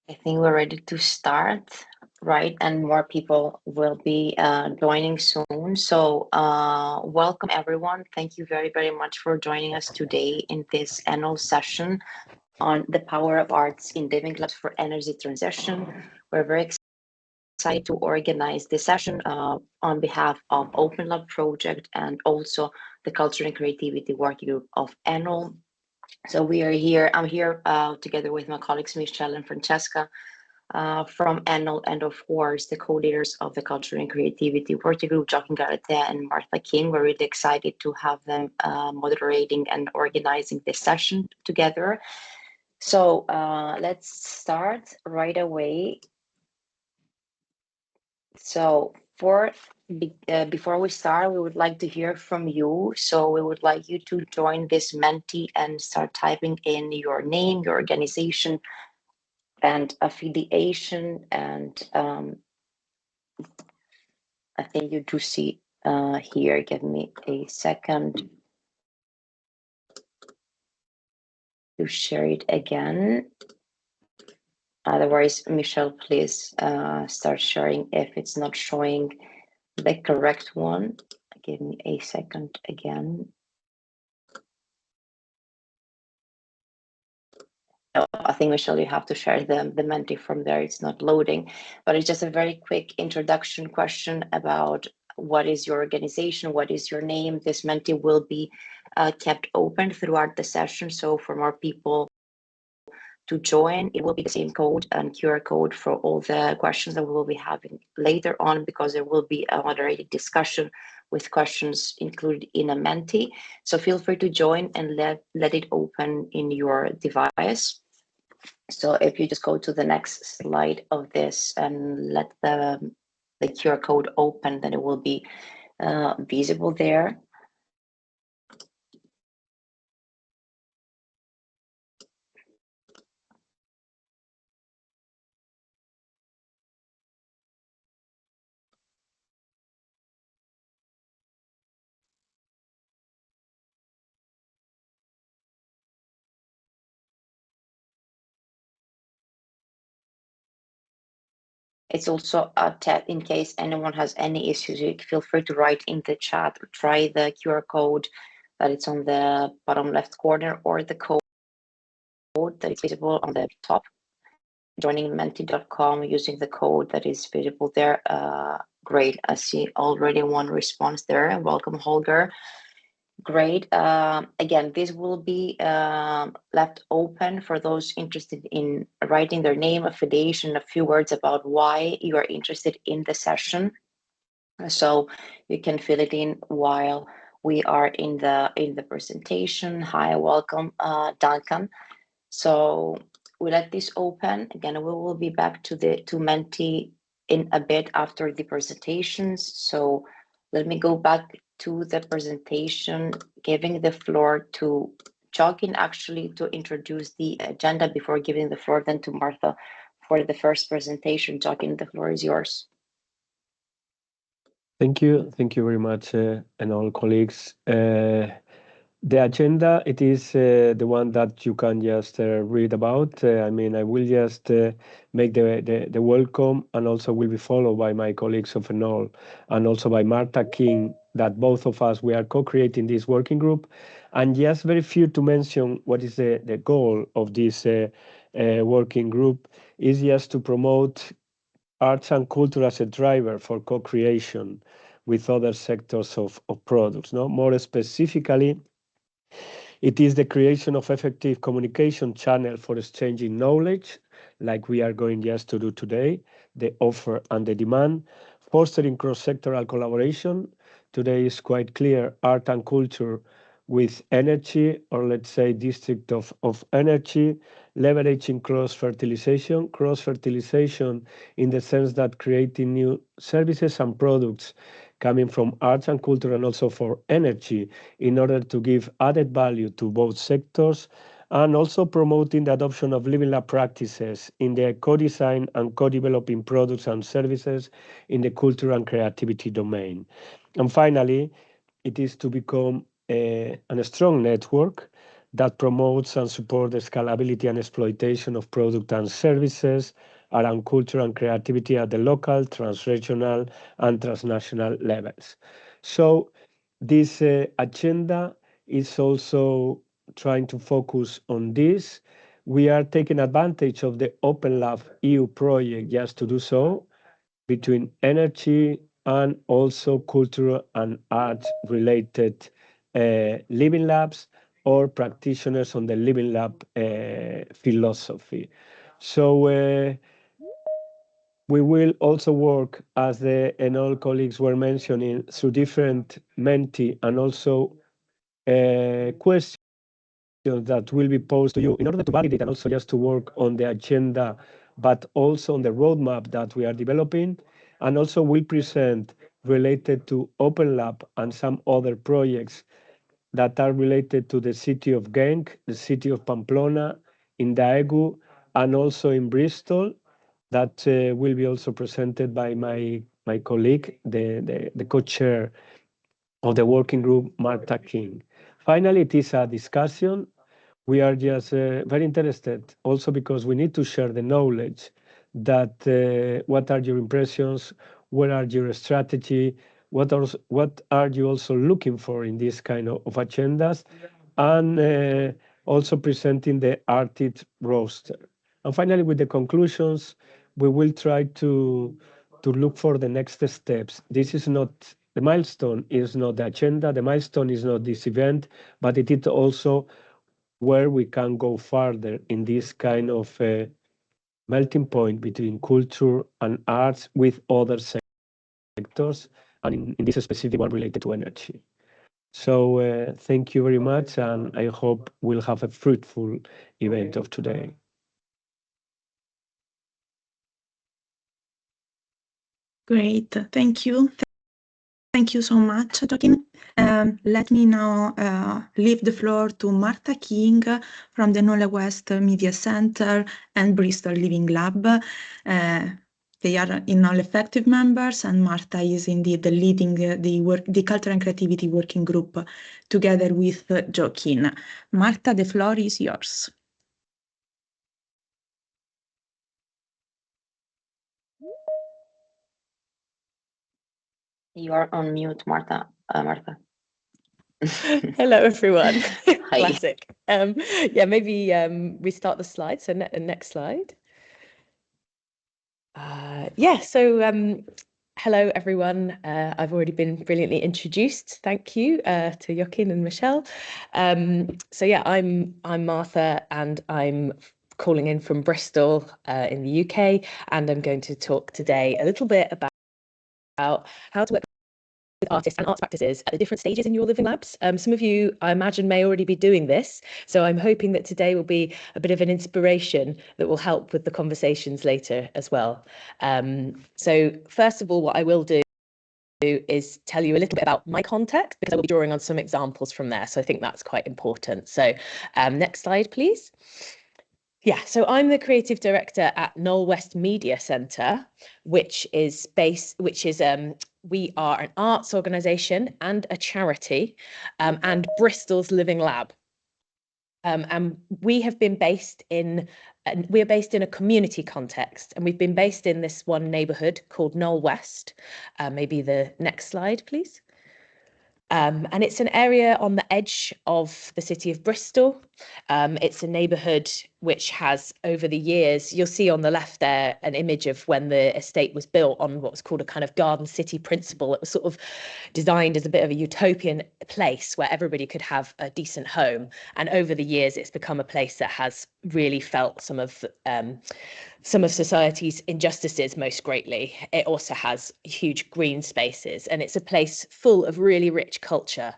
I think we're ready to start, right? And more people will be joining soon. So welcome everyone. Thank you very, very much for joining us today in this annual session on the power of arts in living labs for energy transition. We're very excited to organize this session on behalf of Open Lab Project and also the Culture and Creativity Working Group of Annual. So we are here. I'm here together with my colleagues Michelle and Francesca from Annual, and of course the co-leaders of the Culture and Creativity Working Group, Joaquin Garatea and Martha King. We're really excited to have them moderating and organizing this session together. So let's start right away. So before we start, we would like to hear from you. So we would like you to join this Menti and start typing in your name, your organization, and affiliation. And I think you do see here. Give me a second to share it again. Otherwise, Michelle, please start sharing if it's not showing the correct one. Give me a second again. I think, Michelle, you have to share the Menti from there. It's not loading, but it's just a very quick introduction question about what is your organization, what is your name. This Menti will be kept open throughout the session. So for more people to join, it will be the same code and QR code for all the questions that we will be having later on, because there will be a moderated discussion with questions included in a Menti. So feel free to join and let it open in your device. So if you just go to the next slide of this and let the QR code open, then it will be visible there. It's also a tab in case anyone has any issues. You feel free to write in the chat or try the QR code that it's on the bottom left corner, or the code that is visible on the top. Joining menti.com using the code that is visible there. Great. I see already one response there. Welcome, Holger. Great. Again, this will be left open for those interested in writing their name, affiliation, a few words about why you are interested in the session. So you can fill it in while we are in the presentation. Hi, welcome, Duncan. So we let this open. Again, we will be back to Menti in a bit after the presentations. So let me go back to the presentation, giving the floor to Joaquin actually to introduce the agenda before giving the floor then to Martha for the first presentation. Joaquin, the floor is yours. Thank you very much, and all colleagues. The agenda, it is the one that you can just read about. I mean, I will just make the welcome, and also will be followed by my colleagues of Enol and also by Martha King, that both of us, we are co-creating this working group. And just very few to mention what is the goal of this working group is just to promote arts and culture as a driver for co-creation with other sectors of products. No? More specifically, it is the creation of effective communication channel for exchanging knowledge, like we are going just to do today, the offer and the demand, fostering cross-sectoral collaboration. Today is quite clear, art and culture with energy, or let's say district of energy, leveraging cross-fertilization in the sense that creating new services and products coming from arts and culture and also for energy in order to give added value to both sectors, and also promoting the adoption of living lab practices in the co-design and co-developing products and services in the culture and creativity domain. And finally, it is to become a strong network that promotes and supports the scalability and exploitation of product and services around culture and creativity at the local, transregional, and transnational levels. So this agenda is also trying to focus on this. We are taking advantage of the Open Lab EU project just to do so, between energy and also cultural and art related living labs or practitioners on the living lab philosophy. So we will also work, as the all colleagues were mentioning, through different Menti and also questions that will be posed to you in order to validate and also just to work on the agenda, but also on the roadmap that we are developing. And also will present related to Open Lab and some other projects that are related to the city of Genk, the city of Pamplona, in Daegu, and also in Bristol, that will be also presented by my colleague, the co-chair of the working group, Martha King. Finally, it is a discussion. We are just very interested also because we need to share the knowledge that what are your impressions, what are your strategy, what are you also looking for in this kind of agendas, and also presenting the artist roster. And finally, with the conclusions, we will try to look for the next steps. This is not the milestone, is not the agenda. The milestone is not this event, but it is also where we can go further in this kind of melting point between culture and arts with other sectors, and in this specific one related to energy. So thank you very much, and I hope we'll have a fruitful event of today. Great, thank you. Thank you so much, Joaquin. Let me now leave the floor to Martha King from the Knowle West Media Center and Bristol Living Lab. They are in all effective members, and Martha is indeed leading the Culture and Creativity Working Group together with Joaquin. Martha, the floor is yours. You are on mute, Martha. Martha. Hello, everyone. Hi. Classic. Yeah, maybe we start the slide. So next slide. Yeah, so hello, everyone. I've already been brilliantly introduced. Thank you to Joaquin and Michelle. So yeah, I'm Martha, and I'm calling in from Bristol in the UK, and I'm going to talk today a little bit about how to work with artists and arts practices at the different stages in your living labs. Some of you, I imagine, may already be doing this. So I'm hoping that today will be a bit of an inspiration that will help with the conversations later as well. So first of all, what I will do is tell you a little bit about my context, because I will be drawing on some examples from there. So I think that's quite important. So next slide, please. Yeah, so I'm the creative director at Knowle West Media Center, which is we are an arts organisation and a charity, and Bristol's Living Lab. And we have been based in, we're based in a community context, and we've been based in this one neighbourhood called Knowle West. Maybe the next slide, please. And it's an area on the edge of the city of Bristol. It's a neighbourhood which has, over the years, you'll see on the left there an image of when the estate was built on what was called a kind of garden city principle. It was sort of designed as a bit of a utopian place where everybody could have a decent home. And over the years, it's become a place that has really felt some of society's injustices most greatly. It also has huge green spaces, and it's a place full of really rich culture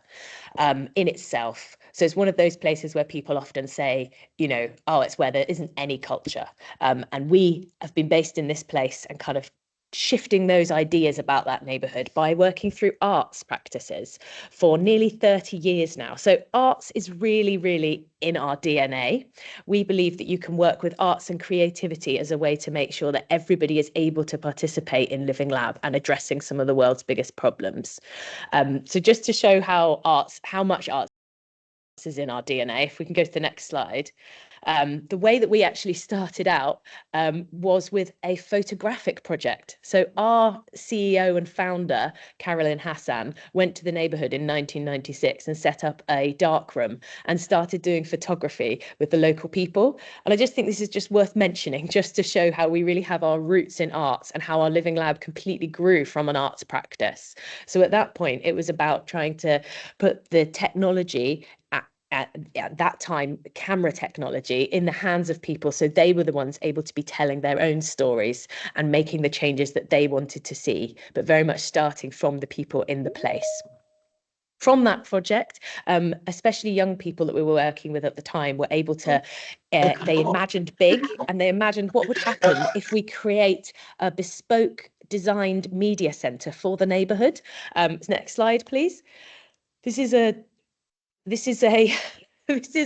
in itself. So it's one of those places where people often say, you know, oh, it's where there isn't any culture. And we have been based in this place and kind of shifting those ideas about that neighbourhood by working through arts practices for nearly 30 years now. So arts is really, really in our DNA. We believe that you can work with arts and creativity as a way to make sure that everybody is able to participate in Living Lab and addressing some of the world's biggest problems. So just to show how much arts is in our DNA. If we can go to the next slide. The way that we actually started out was with a photographic project. So our CEO and founder, Carolyn Hassan, went to the neighborhood in 1996 and set up a darkroom and started doing photography with the local people. And I just think this is just worth mentioning, just to show how we really have our roots in arts and how our Living Lab completely grew from an arts practice. So at that point, it was about trying to put the technology at that time, camera technology, in the hands of people, so they were the ones able to be telling their own stories and making the changes that they wanted to see, but very much starting from the people in the place. From that project, especially young people that we were working with at the time were able to, they imagined big, and they imagined what would happen if we create a bespoke designed media centre for the neighbourhood. Next slide, please. This is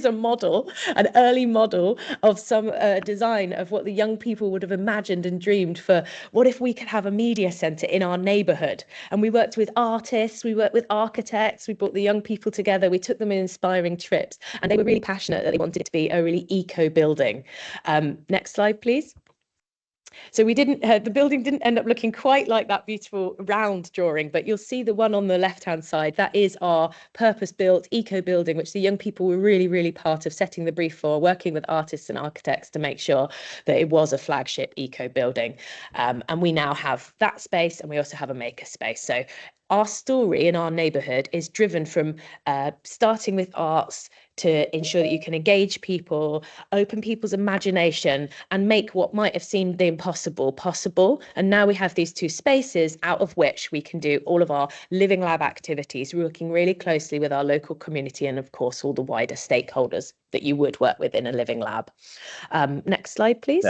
a model, an early model of some design of what the young people would have imagined and dreamed for what if we could have a media centre in our neighbourhood. And we worked with artists, we worked with architects, we brought the young people together, we took them on inspiring trips, and they were really passionate that they wanted it to be a really eco building. Next slide, please. So we didn't, the building didn't end up looking quite like that beautiful round drawing, but you'll see the one on the left-hand side, that is our purpose-built eco building, which the young people were really, really part of setting the brief for, working with artists and architects to make sure that it was a flagship eco building. And we now have that space, and we also have a maker space. So our story in our neighbourhood is driven from starting with arts to ensure that you can engage people, open people's imagination, and make what might have seemed the impossible possible. And now we have these two spaces out of which we can do all of our Living Lab activities, working really closely with our local community and, of course, all the wider stakeholders that you would work with in a Living Lab. Next slide, please.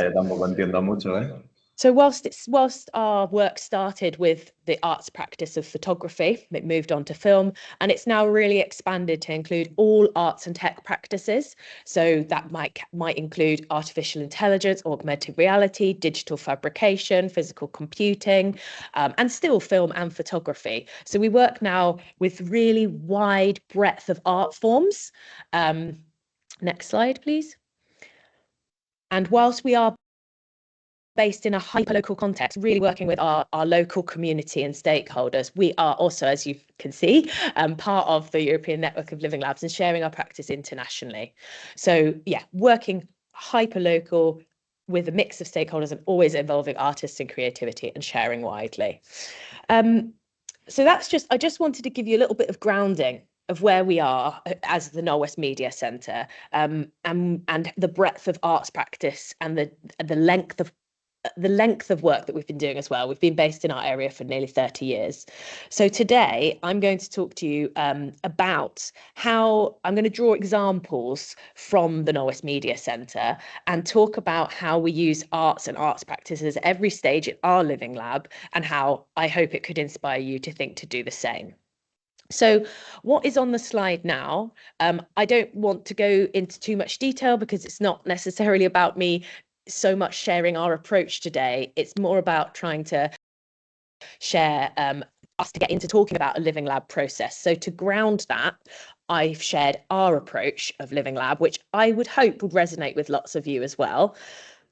So whilst our work started with the arts practice of photography, it moved on to film, and it's now really expanded to include all arts and tech practices. So that might include artificial intelligence, augmented reality, digital fabrication, physical computing, and still film and photography. So we work now with really wide breadth of art forms. Next slide, please. And whilst we are based in a hyper-local context, really working with our local community and stakeholders, we are also, as you can see, part of the European Network of Living Labs and sharing our practice internationally. So yeah, working hyper-local with a mix of stakeholders and always involving artists and creativity and sharing widely. So I just wanted to give you a little bit of grounding of where we are as the Norwest Media Centre, and the breadth of arts practice and the length of work that we've been doing as well. We've been based in our area for nearly 30 years. So today I'm going to talk to you about how I'm going to draw examples from the Norwest Media Centre and talk about how we use arts and arts practices at every stage in our Living Lab, and how I hope it could inspire you to think to do the same. So what is on the slide now, I don't want to go into too much detail because it's not necessarily about me so much sharing our approach today. It's more about trying to share us to get into talking about a Living Lab process. So to ground that, I've shared our approach of Living Lab, which I would hope would resonate with lots of you as well.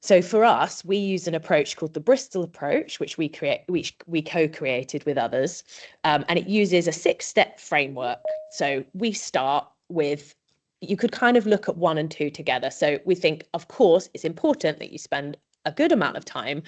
So for us, we use an approach called the Bristol approach, which we co-created with others, and it uses a 6-step framework. So we start with, you could kind of look at 1 and 2 together. So we think, of course, it's important that you spend a good amount of time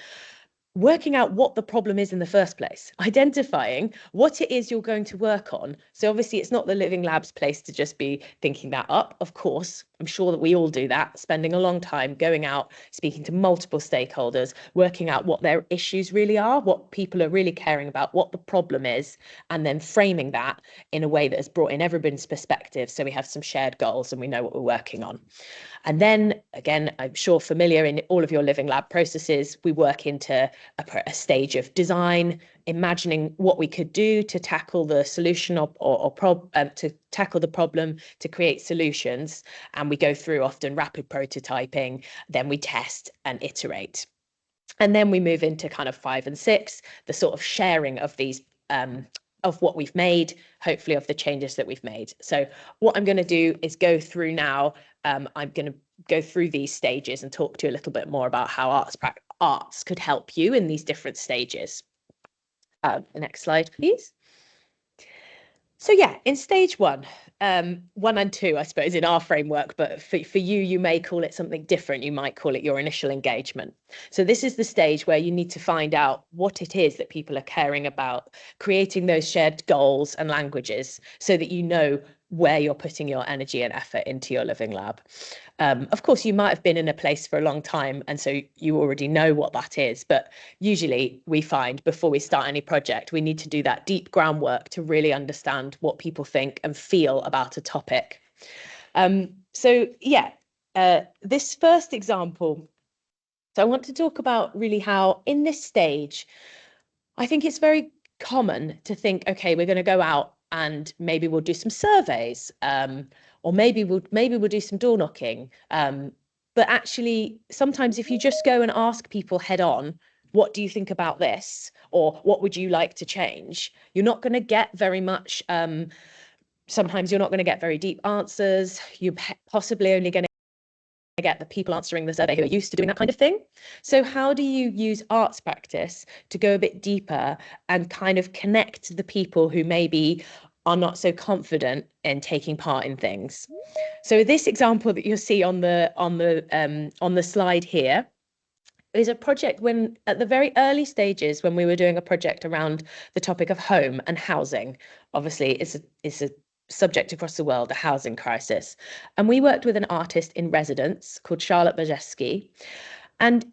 working out what the problem is in the first place, identifying what it is you're going to work on. So obviously it's not the Living Lab's place to just be thinking that up. Of course, I'm sure that we all do that, spending a long time going out, speaking to multiple stakeholders, working out what their issues really are, what people are really caring about, what the problem is, and then framing that in a way that has brought in everyone's perspective, so we have some shared goals and we know what we're working on. And then, again, I'm sure familiar in all of your Living Lab processes, we work into a stage of design, imagining what we could do to tackle the solution to tackle the problem, to create solutions. And we go through often rapid prototyping, then we test and iterate. And then we move into kind of 5 and 6, the sort of sharing of these of what we've made, hopefully of the changes that we've made. So what I'm going to do is go through now. I'm going to go through these stages and talk to you a little bit more about how arts could help you in these different stages. The next slide, please. So yeah, in stage 1, 1 and 2, I suppose, in our framework, but for you, you may call it something different. You might call it your initial engagement. So this is the stage where you need to find out what it is that people are caring about, creating those shared goals and languages so that you know where you're putting your energy and effort into your living lab. Of course, you might have been in a place for a long time, and so you already know what that is. But usually we find before we start any project, we need to do that deep groundwork to really understand what people think and feel about a topic. So yeah, this first example, so I want to talk about really how in this stage, I think it's very common to think, okay, we're going to go out and maybe we'll do some surveys, or maybe we'll do some door knocking. But actually, sometimes if you just go and ask people head on, what do you think about this? Or what would you like to change? You're not going to get very much. Sometimes you're not going to get very deep answers. You're possibly only going to get the people answering the survey who are used to doing that kind of thing. So how do you use arts practice to go a bit deeper and kind of connect the people who maybe are not so confident in taking part in things? So this example that you'll see on the slide here is a project when at the very early stages when we were doing a project around the topic of home and housing. Obviously, it's a subject across the world, the housing crisis. And we worked with an artist in residence called Charlotte Bajeski. And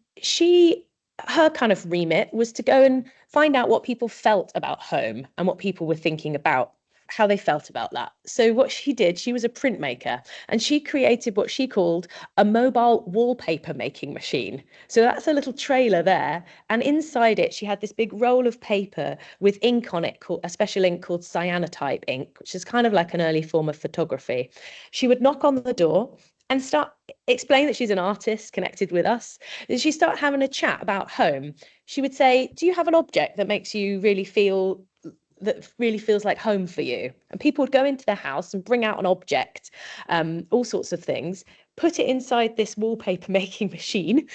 her kind of remit was to go and find out what people felt about home and what people were thinking about, how they felt about that. So what she did, she was a printmaker, and she created what she called a mobile wallpaper making machine. So that's a little trailer there. And inside it, she had this big roll of paper with ink on it, called a special ink called cyanotype ink, which is kind of like an early form of photography. She would knock on the door and start explain that she's an artist connected with us. As she start having a chat about home, she would say, do you have an object that makes you really feel that really feels like home for you? And people would go into their house and bring out an object, all sorts of things, put it inside this wallpaper making machine,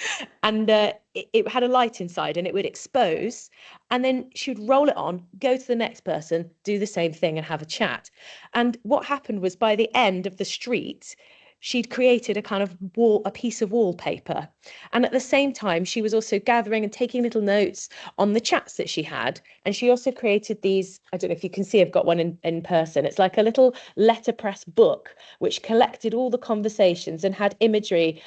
and it had a light inside and it would expose, and then she would roll it on, go to the next person, do the same thing and have a chat. And what happened was by the end of the street, she'd created a kind of a piece of wallpaper. And at the same time, she was also gathering and taking little notes on the chats that she had. And she also created these, I don't know if you can see, I've got one in person. It's like a little letterpress book, which collected all the conversations and had imagery,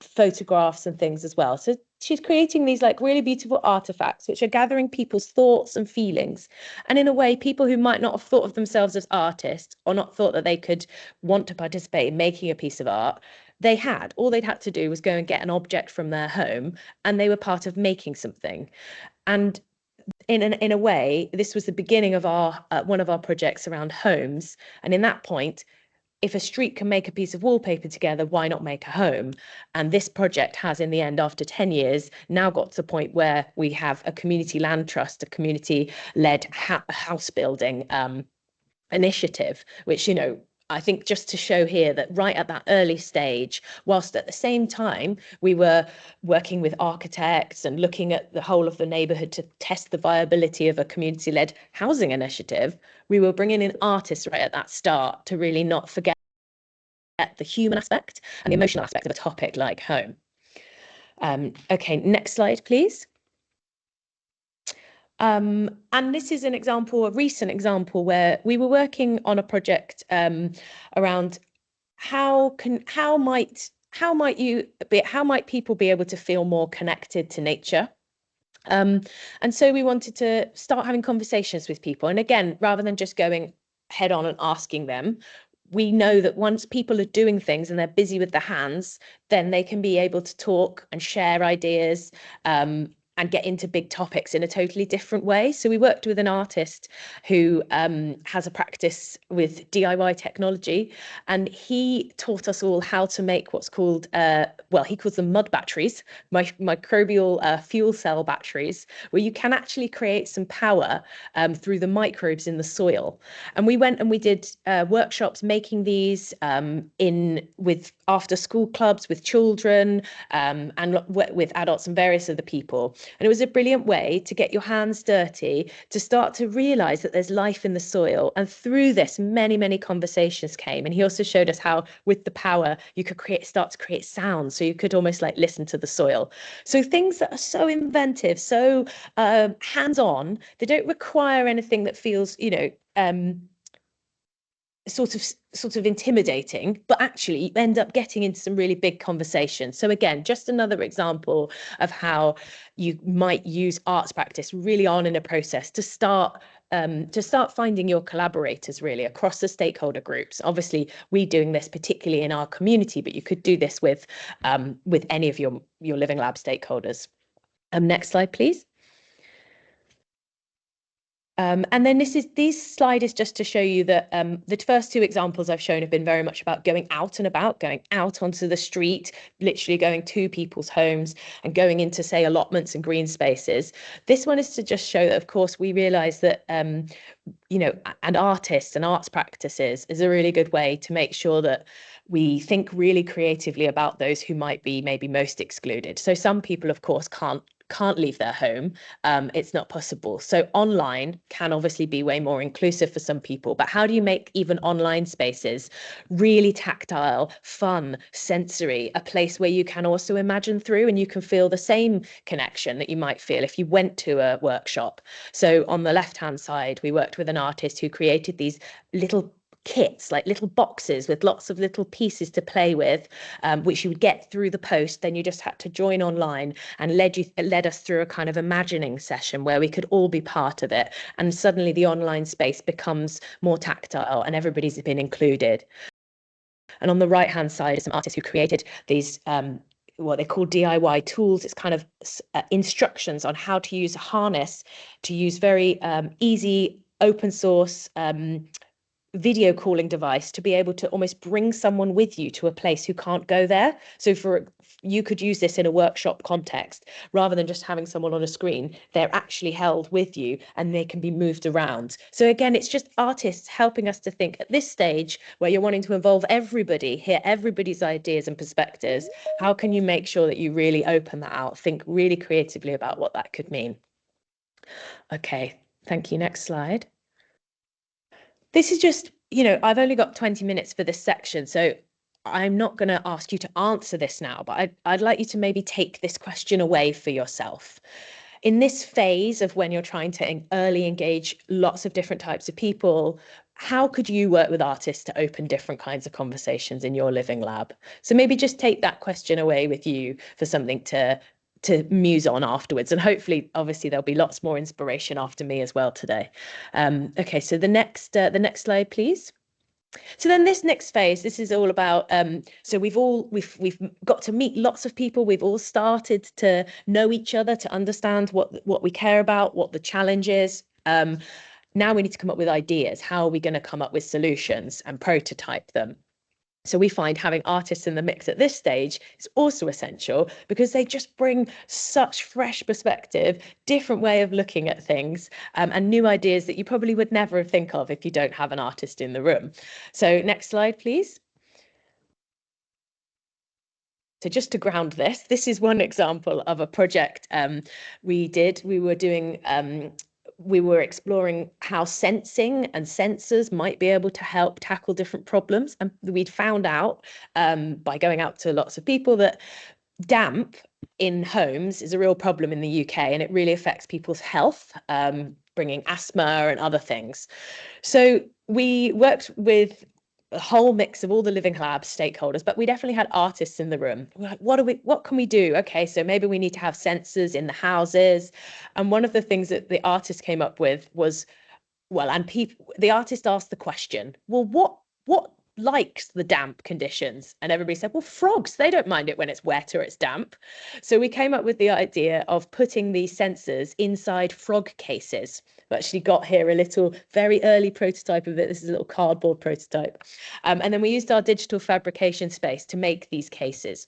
photographs and things as well. So she's creating these like really beautiful artifacts, which are gathering people's thoughts and feelings. And in a way, people who might not have thought of themselves as artists or not thought that they could want to participate in making a piece of art, all they'd had to do was go and get an object from their home, and they were part of making something. And in a way, this was the beginning of one of our projects around homes. And in that point, if a street can make a piece of wallpaper together, why not make a home? And this project has, in the end, after 10 years, now got to the point where we have a community land trust, a community-led house building initiative, which, I think just to show here that right at that early stage, whilst at the same time we were working with architects and looking at the whole of the neighbourhood to test the viability of a community-led housing initiative, we were bringing in artists right at that start to really not forget the human aspect and the emotional aspect of a topic like home. Okay, next slide, please. And this is an example, a recent example, where we were working on a project around how might people be able to feel more connected to nature. And so we wanted to start having conversations with people. And again, rather than just going head on and asking them, we know that once people are doing things and they're busy with their hands, then they can be able to talk and share ideas. get into big topics in a totally different way. So we worked with an artist who has a practice with DIY technology, and he taught us all how to make what's called, well, he calls them mud batteries, microbial fuel cell batteries, where you can actually create some power through the microbes in the soil. And we went and we did workshops making these with after school clubs, with children, and with adults and various other people. And it was a brilliant way to get your hands dirty, to start to realize that there's life in the soil. And through this, many, many conversations came. And he also showed us how with the power, you could start to create sounds. So you could almost like listen to the soil. So things that are so inventive, so hands-on, they don't require anything that feels, you know, sort of intimidating, but actually you end up getting into some really big conversations. So again, just another example of how you might use arts practice really on in a process to start finding your collaborators really across the stakeholder groups. Obviously, we're doing this particularly in our community, but you could do this with any of your Living Lab stakeholders. Next slide, please. And then this slide is just to show you that the first two examples I've shown have been very much about going out and about, going out onto the street, literally going to people's homes and going into, say, allotments and green spaces. This one is to just show that, of course, we realise that, you know, and artists and arts practices is a really good way to make sure that we think really creatively about those who might be maybe most excluded. So some people, of course, can't leave their home. It's not possible. So online can obviously be way more inclusive for some people, but how do you make even online spaces really tactile, fun, sensory, a place where you can also imagine through and you can feel the same connection that you might feel if you went to a workshop? So on the left-hand side, we worked with an artist who created these little kits, like little boxes with lots of little pieces to play with, which you would get through the post. Then you just had to join online, and led us through a kind of imagining session where we could all be part of it. And suddenly the online space becomes more tactile and everybody's been included. And on the right hand side are some artists who created these what they call DIY tools. It's kind of instructions on how to use a harness, to use very easy open source video calling device to be able to almost bring someone with you to a place who can't go there. So you could use this in a workshop context rather than just having someone on a screen. They're actually held with you and they can be moved around. So again, it's just artists helping us to think at this stage where you're wanting to involve everybody, hear everybody's ideas and perspectives. How can you make sure that you really open that out, think really creatively about what that could mean? Okay, thank you. Next slide. This is just, you know, I've only got 20 minutes for this section, so I'm not going to ask you to answer this now, but I'd like you to maybe take this question away for yourself. In this phase of when you're trying to early engage lots of different types of people, how could you work with artists to open different kinds of conversations in your Living Lab? So maybe just take that question away with you for something to muse on afterwards, and hopefully obviously there'll be lots more inspiration after me as well today. Okay, so the next slide, please. So then this next phase, this is all about so we've got to meet lots of people, we've all started to know each other, to understand what we care about, what the challenge is. Now we need to come up with ideas. How are we going to come up with solutions and prototype them? So we find having artists in the mix at this stage is also essential because they just bring such fresh perspective, different way of looking at things, and new ideas that you probably would never think of if you don't have an artist in the room. So next slide, please. So just to ground this is one example of a project we did. We were exploring how sensing and sensors might be able to help tackle different problems. And we'd found out by going out to lots of people that damp in homes is a real problem in the UK, and it really affects people's health, bringing asthma and other things. So we worked with a whole mix of all the Living Lab stakeholders, but we definitely had artists in the room. We're like, what can we do? Okay, so maybe we need to have sensors in the houses. And one of the things that the artist came up with was, the artist asked the question, well, what likes the damp conditions. And everybody said, well, frogs, they don't mind it when it's wet or it's damp. So we came up with the idea of putting these sensors inside frog cases. We actually got here a little very early prototype of it. This is a little cardboard prototype. And then we used our digital fabrication space to make these cases.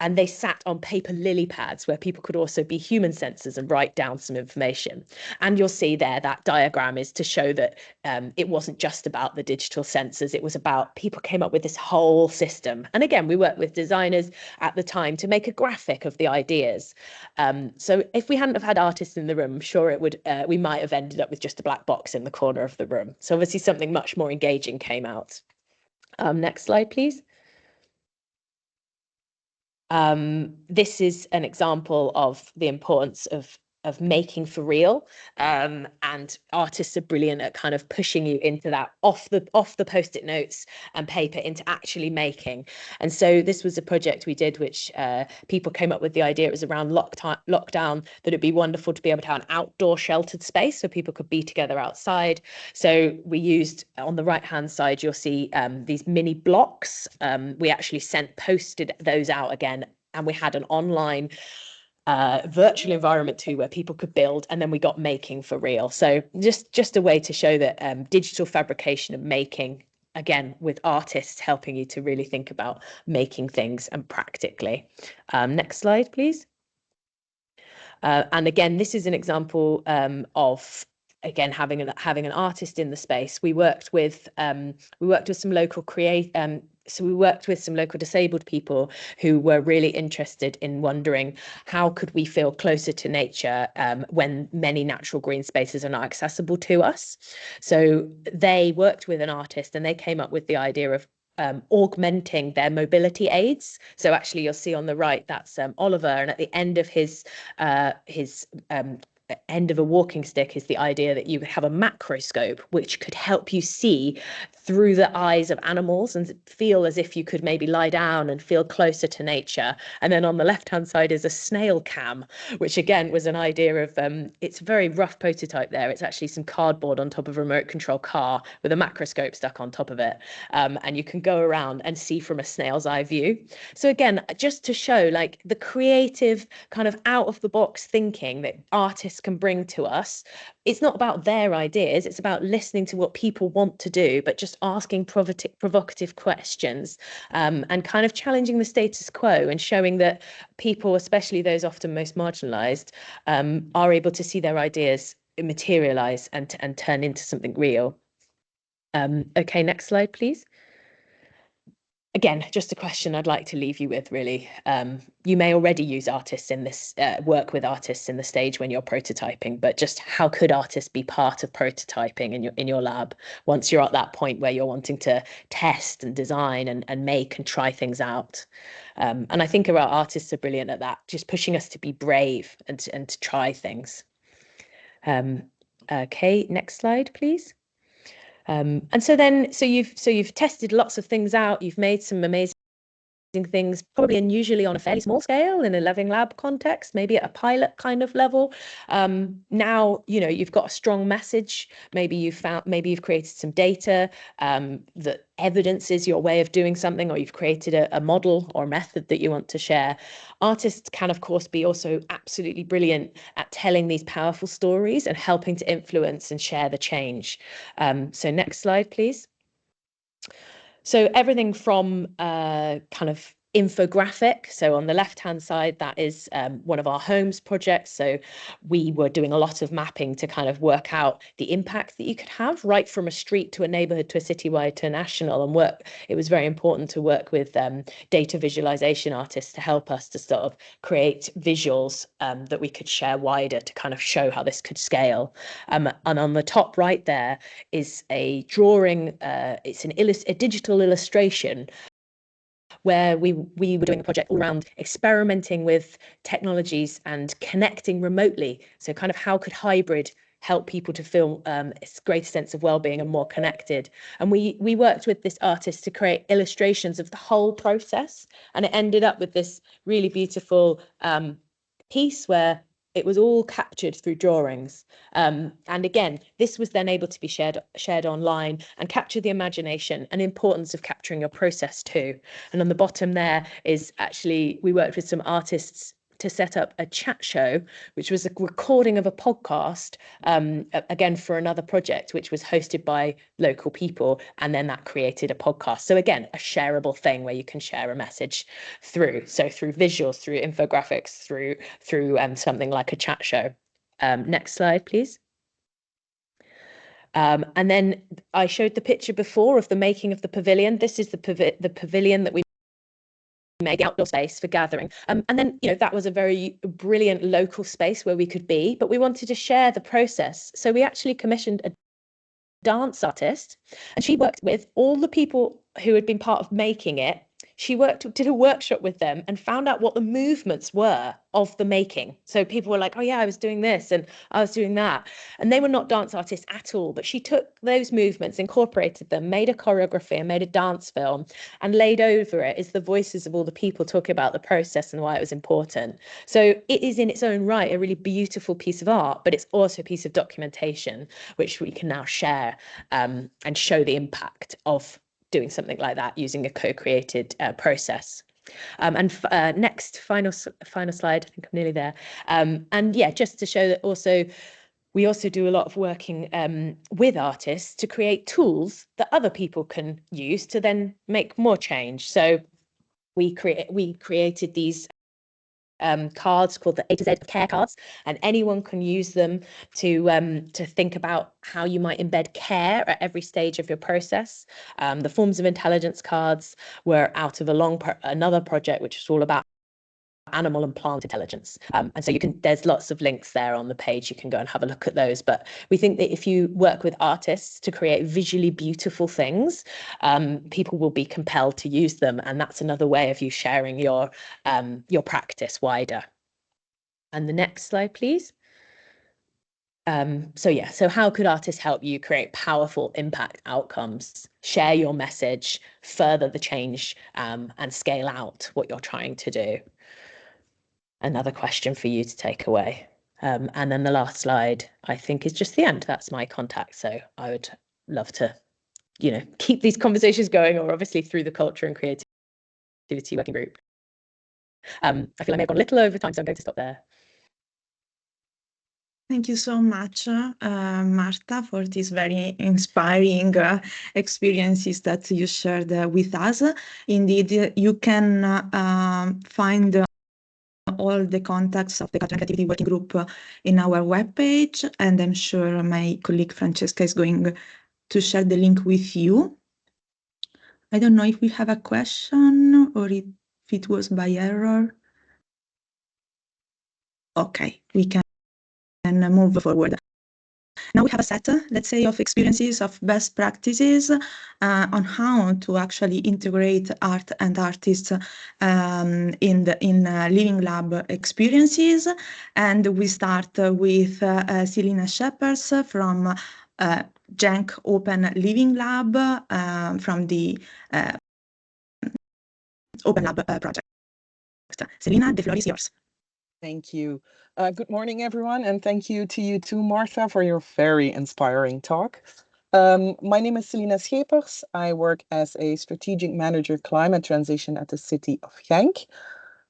And they sat on paper lily pads where people could also be human sensors and write down some information. And you'll see there that diagram is to show that it wasn't just about the digital sensors. It was about people came up with this whole system. And again, we worked with designers at the time to make a graphic of the ideas. So if we hadn't have had artists in the room, I'm sure it would we might have ended up with just a black box in the corner of the room. So obviously something much more engaging came out. Next slide, please. This is an example of the importance of making for real, and artists are brilliant at kind of pushing you into that off the post-it notes and paper into actually making. And so this was a project we did which people came up with the idea. It was around lockdown that it'd be wonderful to be able to have an outdoor sheltered space so people could be together outside. So we used, on the right hand side you'll see these mini blocks. We actually posted those out again, and we had an online virtual environment too where people could build, and then we got making for real. So just a way to show that digital fabrication and making, again with artists helping you to really think about making things and practically. Next slide, please. And again, this is an example of again having an artist in the space. We worked with some local so we worked with some local disabled people who were really interested in wondering how could we feel closer to nature when many natural green spaces are not accessible to us. So they worked with an artist and they came up with the idea of augmenting their mobility aids. So actually you'll see on the right, that's Oliver, and at the end of his end of a walking stick is the idea that you have a macroscope which could help you see through the eyes of animals and feel as if you could maybe lie down and feel closer to nature. And then on the left hand side is a snail cam, which again was an idea of it's a very rough prototype there. It's actually some cardboard on top of a remote control car with a macroscope stuck on top of it, and you can go around and see from a snail's eye view. So again, just to show like the creative kind of out of the box thinking that artists can bring to us. It's not about their ideas, it's about listening to what people want to do, but just asking provocative questions, and kind of challenging the status quo and showing that people, especially those often most marginalized, are able to see their ideas materialize and turn into something real. Okay, next slide, please. Again, just a question I'd like to leave you with, really. You may already use artists in this, work with artists in the stage when you're prototyping, but just how could artists be part of prototyping in your lab once you're at that point where you're wanting to test and design and make and try things out? And I think our artists are brilliant at that, just pushing us to be brave and to try things. Okay, next slide, please. And so you've tested lots of things out, you've made some amazing things, probably and usually on a fairly small scale in a living lab context, maybe at a pilot kind of level. Now, you know, you've got a strong message, maybe you've created some data that evidences your way of doing something, or you've created a model or method that you want to share. Artists can, of course, be also absolutely brilliant at telling these powerful stories and helping to influence and share the change. So next slide, please. So everything from kind of infographic. So on the left-hand side, that is one of our homes projects. So we were doing a lot of mapping to kind of work out the impact that you could have right from a street to a neighborhood to a citywide to a national, and work. It was very important to work with data visualization artists to help us to sort of create visuals that we could share wider to kind of show how this could scale. And on the top right there is a drawing. It's a digital illustration where we were doing a project all around experimenting with technologies and connecting remotely. So kind of how could hybrid help people to feel a greater sense of well-being and more connected. And we worked with this artist to create illustrations of the whole process. And it ended up with this really beautiful piece where it was all captured through drawings. And again, this was then able to be shared online and capture the imagination and importance of capturing your process too. And on the bottom there is actually, we worked with some artists to set up a chat show, which was a recording of a podcast, again, for another project, which was hosted by local people. And then that created a podcast. So again, a shareable thing where you can share a message through. So through visuals, through infographics, through something like a chat show. Next slide, please. And then I showed the picture before of the making of the pavilion. This is the pavilion that we made, the outdoor space for gathering. And then, that was a very brilliant local space where we could be, but we wanted to share the process. So we actually commissioned a dance artist, and she worked with all the people who had been part of making it. She did a workshop with them and found out what the movements were of the making. So people were like, oh yeah, I was doing this and I was doing that. And they were not dance artists at all, but she took those movements, incorporated them, made a choreography and made a dance film, and laid over it is the voices of all the people talking about the process and why it was important. So it is in its own right a really beautiful piece of art, but it's also a piece of documentation, which we can now share and show the impact of doing something like that using a co-created process. Next, final slide, I think I'm nearly there. And yeah, just to show that we also do a lot of working with artists to create tools that other people can use to then make more change. So we created these cards called the A to Z of care cards, and anyone can use them to think about how you might embed care at every stage of your process. The forms of intelligence cards were out of another project, which is all about animal and plant intelligence. And so there's lots of links there on the page. You can go and have a look at those. But we think that if you work with artists to create visually beautiful things, people will be compelled to use them. And that's another way of you sharing your practice wider. And the next slide, please. So how could artists help you create powerful impact outcomes, share your message, further the change, and scale out what you're trying to do? Another question for you to take away. And then the last slide, I think, is just the end. That's my contact. So I would love to, keep these conversations going, or obviously through the culture and creativity working group. I feel I may have gone a little over time, so I'm going to stop there. Thank you so much, Marta, for these very inspiring experiences that you shared with us. Indeed, you can find all the contacts of the Culture and Creativity Working Group in our webpage, and I'm sure my colleague Francesca is going to share the link with you. I don't know if we have a question or if it was by error. Okay, we can move forward. Now we have a set, let's say, of experiences, of best practices on how to actually integrate art and artists in living lab experiences. And we start with Selina Shephers from Genk Open Living Lab from the Open Lab project. Selina, the floor is yours. Thank you. Good morning, everyone, and thank you to you too, Martha, for your very inspiring talk. My name is Selina Schepers. I work as a strategic manager climate transition at the city of Genk.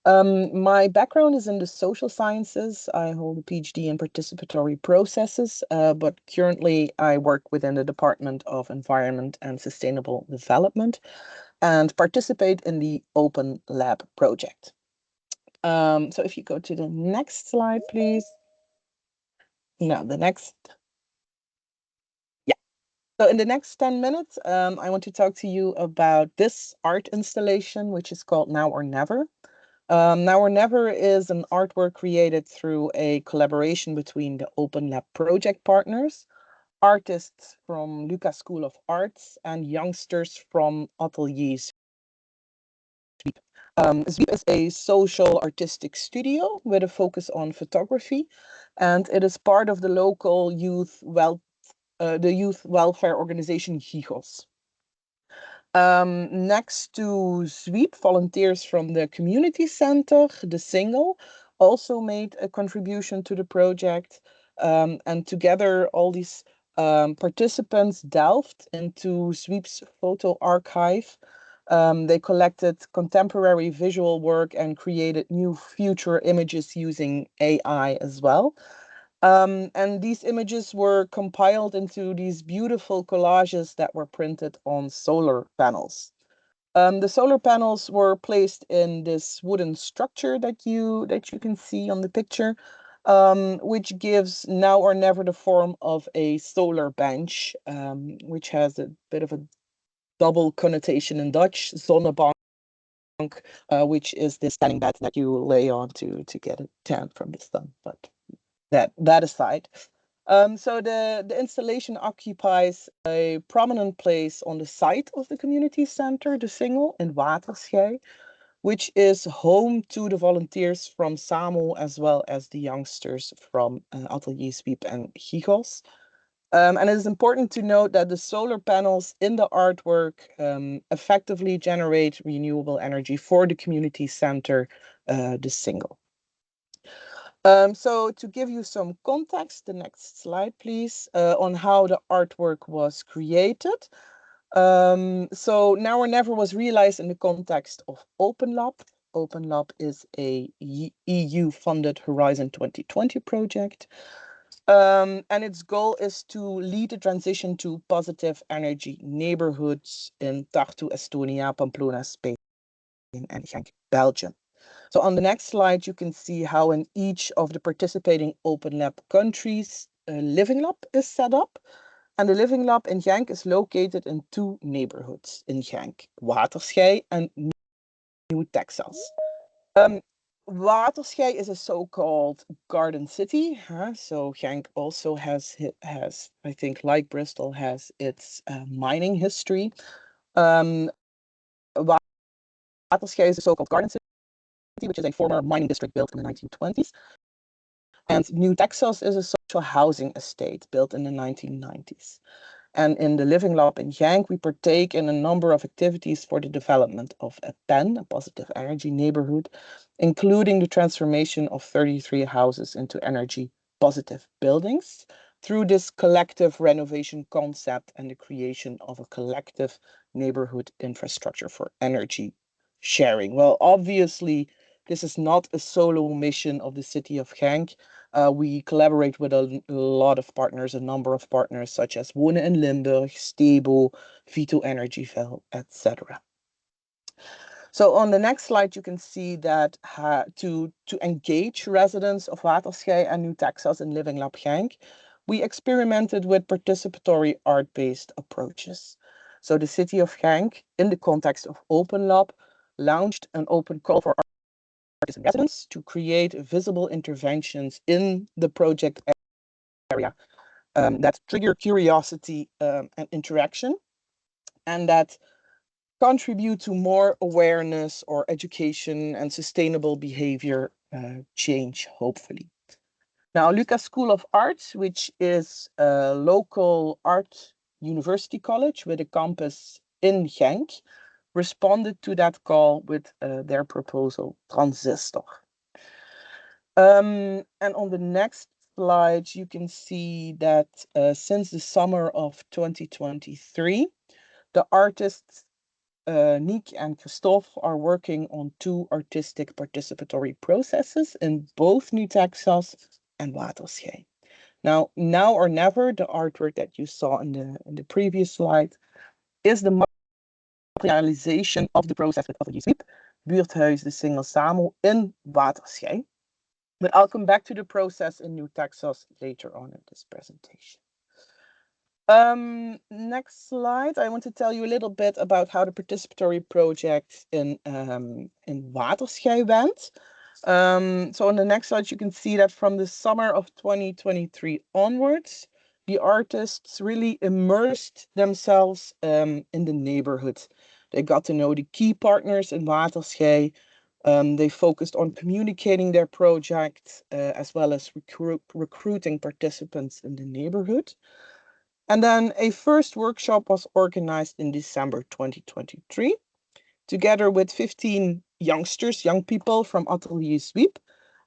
My background is in the social sciences. I hold a PhD in participatory processes, but currently I work within the Department of Environment and Sustainable Development and participate in the Open Lab project. So if you go to the next slide, please. No, the next. Yeah. So in the next 10 minutes, I want to talk to you about this art installation, which is called Now or Never. Now or Never is an artwork created through a collaboration between the Open Lab project partners, artists from Lucas School of Arts, and youngsters from Ateliers. Zweep is a social artistic studio with a focus on photography, and it is part of the local youth welfare organization Gigos. Next to Zweep, volunteers from the community center, The Single, also made a contribution to the project. And together, all these participants delved into Sweep's photo archive. They collected contemporary visual work and created new future images using AI as well. And these images were compiled into these beautiful collages that were printed on solar panels. The solar panels were placed in this wooden structure that you can see on the picture, which gives now or never the form of a solar bench, which has a bit of a double connotation in Dutch, zonnebank, which is this standing bed that you lay on to get a tan from the sun. But that aside. So the installation occupies a prominent place on the site of the community center, de Singel in Waterschei, which is home to the volunteers from SAMO as well as the youngsters from Atelier Sweep and Gigos. And it is important to note that the solar panels in the artwork effectively generate renewable energy for the community center, de Singel. So to give you some context, the next slide, please, on how the artwork was created. So Now or Never was realized in the context of OpenLab. OpenLab is a EU-funded Horizon 2020 project. And its goal is to lead the transition to positive energy neighborhoods in Tartu, Estonia, Pamplona, Spain, and Genk, Belgium. So on the next slide, you can see how in each of the participating Open Lab countries, a living lab is set up. And the living lab in Genk is located in two neighborhoods in Genk, Waterschei and New Texas. Waterschei is a so-called garden city. So Genk also has, I think, like Bristol, has its mining history. Waterschei is a so-called garden city, which is a former mining district built in the 1920s. And New Texas is a social housing estate built in the 1990s. And in the Living Lab in Genk, we partake in a number of activities for the development of a PEN, a positive energy neighborhood, including the transformation of 33 houses into energy positive buildings through this collective renovation concept and the creation of a collective neighborhood infrastructure for energy sharing. Well, obviously, this is not a solo mission of the city of Genk. We collaborate with a lot of partners, a number of partners such as Wonen in Limburg, Stebo, Vito Energyvel, etc. So on the next slide, you can see that to engage residents of Waterschei and New Texas in Living Lab Genk, we experimented with participatory art-based approaches. So the city of Genk, in the context of Open Lab, launched an open call for artists and residents to create visible interventions in the project area that trigger curiosity and interaction, and that contribute to more awareness or education and sustainable behavior change, hopefully. Now, Lucas School of Arts, which is a local art university college with a campus in Genk, responded to that call with their proposal, Transistor. And on the next slide, you can see that since the summer of 2023, the artists Nick and Christophe are working on two artistic participatory processes in both New Texas and Waterschei. Now or Never, the artwork that you saw in the previous slide, is the materialization of the process with Atelier Sweep, Buurthuis de Singel Samo in Waterschei. But I'll come back to the process in New Texas later on in this presentation. Next slide. I want to tell you a little bit about how the participatory project in Waterschei went. So on the next slide, you can see that from the summer of 2023 onwards, the artists really immersed themselves in the neighborhood. They got to know the key partners in Waterschei. They focused on communicating their project as well as recruiting participants in the neighborhood. And then a first workshop was organized in December 2023, together with 15 youngsters, young people from Atelier Sweep,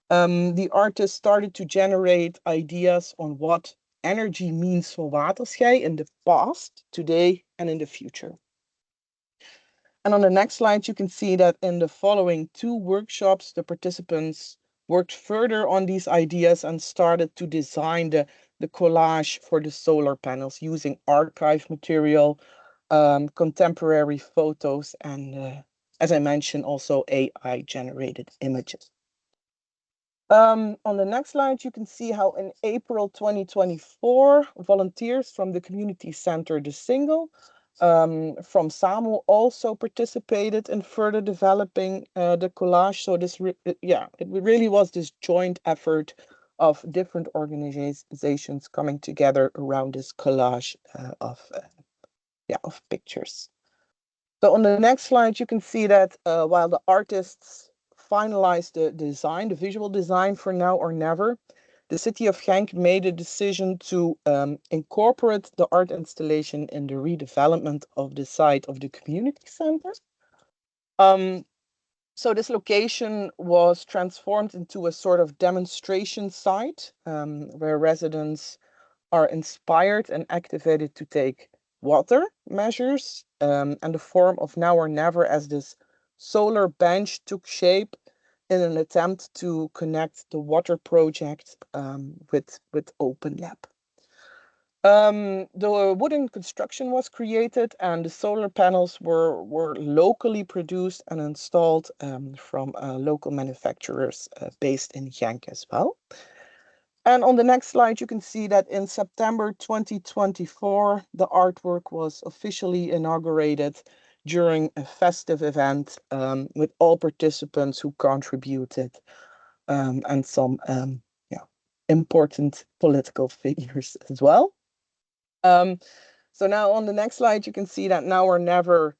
The artist started to generate ideas on what energy means for Waterschei in the past, today, and in the future. And on the next slide, you can see that in the following 2 workshops, the participants worked further on these ideas and started to design the collage for the solar panels using archive material, contemporary photos, and as I mentioned, also AI generated images. On the next slide, you can see how in April 2024, volunteers from the community center De Single from SAMU also participated in further developing the collage. So this, it really was this joint effort of different organizations coming together around this collage of pictures. So on the next slide, you can see that while the artists finalized the design, the visual design for Now or Never, the city of Genk made a decision to incorporate the art installation in the redevelopment of the site of the community center. So this location was transformed into a sort of demonstration site where residents are inspired and activated to take water measures, and the form of Now or Never as this solar bench took shape in an attempt to connect the water project with Open Lab. The wooden construction was created and the solar panels were locally produced and installed from local manufacturers based in Genk as well. And on the next slide, you can see that in September 2024, the artwork was officially inaugurated during a festive event with all participants who contributed and some important political figures as well. So now on the next slide, you can see that Now or Never,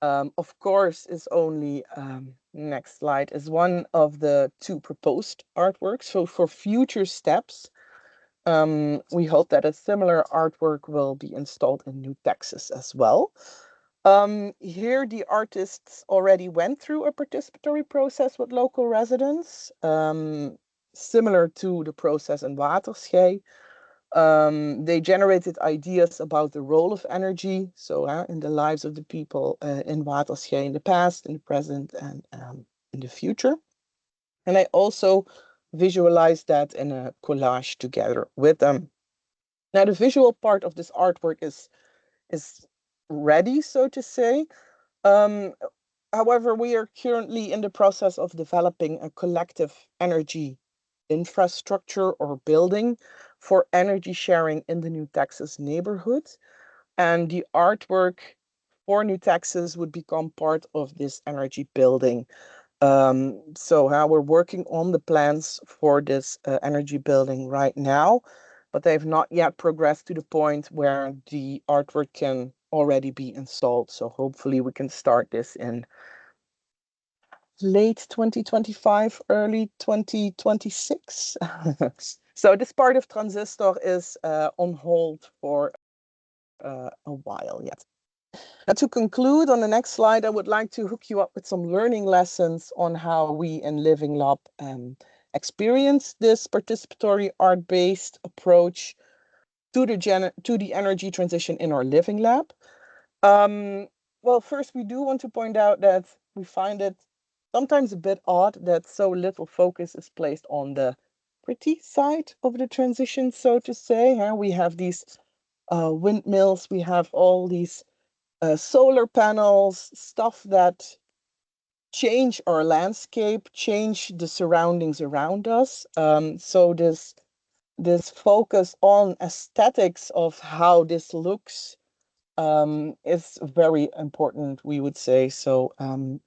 of course, is only, next slide, is one of the 2 proposed artworks. So for future steps, we hope that a similar artwork will be installed in New Texas as well. Here, the artists already went through a participatory process with local residents, similar to the process in Waterschei. They generated ideas about the role of energy, so in the lives of the people in Waterschei in the past, in the present, and in the future. And I also visualized that in a collage together with them. Now, the visual part of this artwork is ready, so to say. However, we are currently in the process of developing a collective energy infrastructure or building for energy sharing in the New Texas neighborhood. And the artwork for New Texas would become part of this energy building. So we're working on the plans for this energy building right now, but they've not yet progressed to the point where the artwork can already be installed. So hopefully we can start this in late 2025, early 2026. So this part of Transistor is on hold for a while yet. Now, to conclude, on the next slide, I would like to hook you up with some learning lessons on how we in Living Lab experience this participatory art-based approach to the energy transition in our Living Lab. Well, first, we do want to point out that we find it sometimes a bit odd that so little focus is placed on the pretty side of the transition, so to say. We have these windmills, we have all these solar panels, stuff that change our landscape, change the surroundings around us. So this focus on aesthetics of how this looks is very important, we would say. So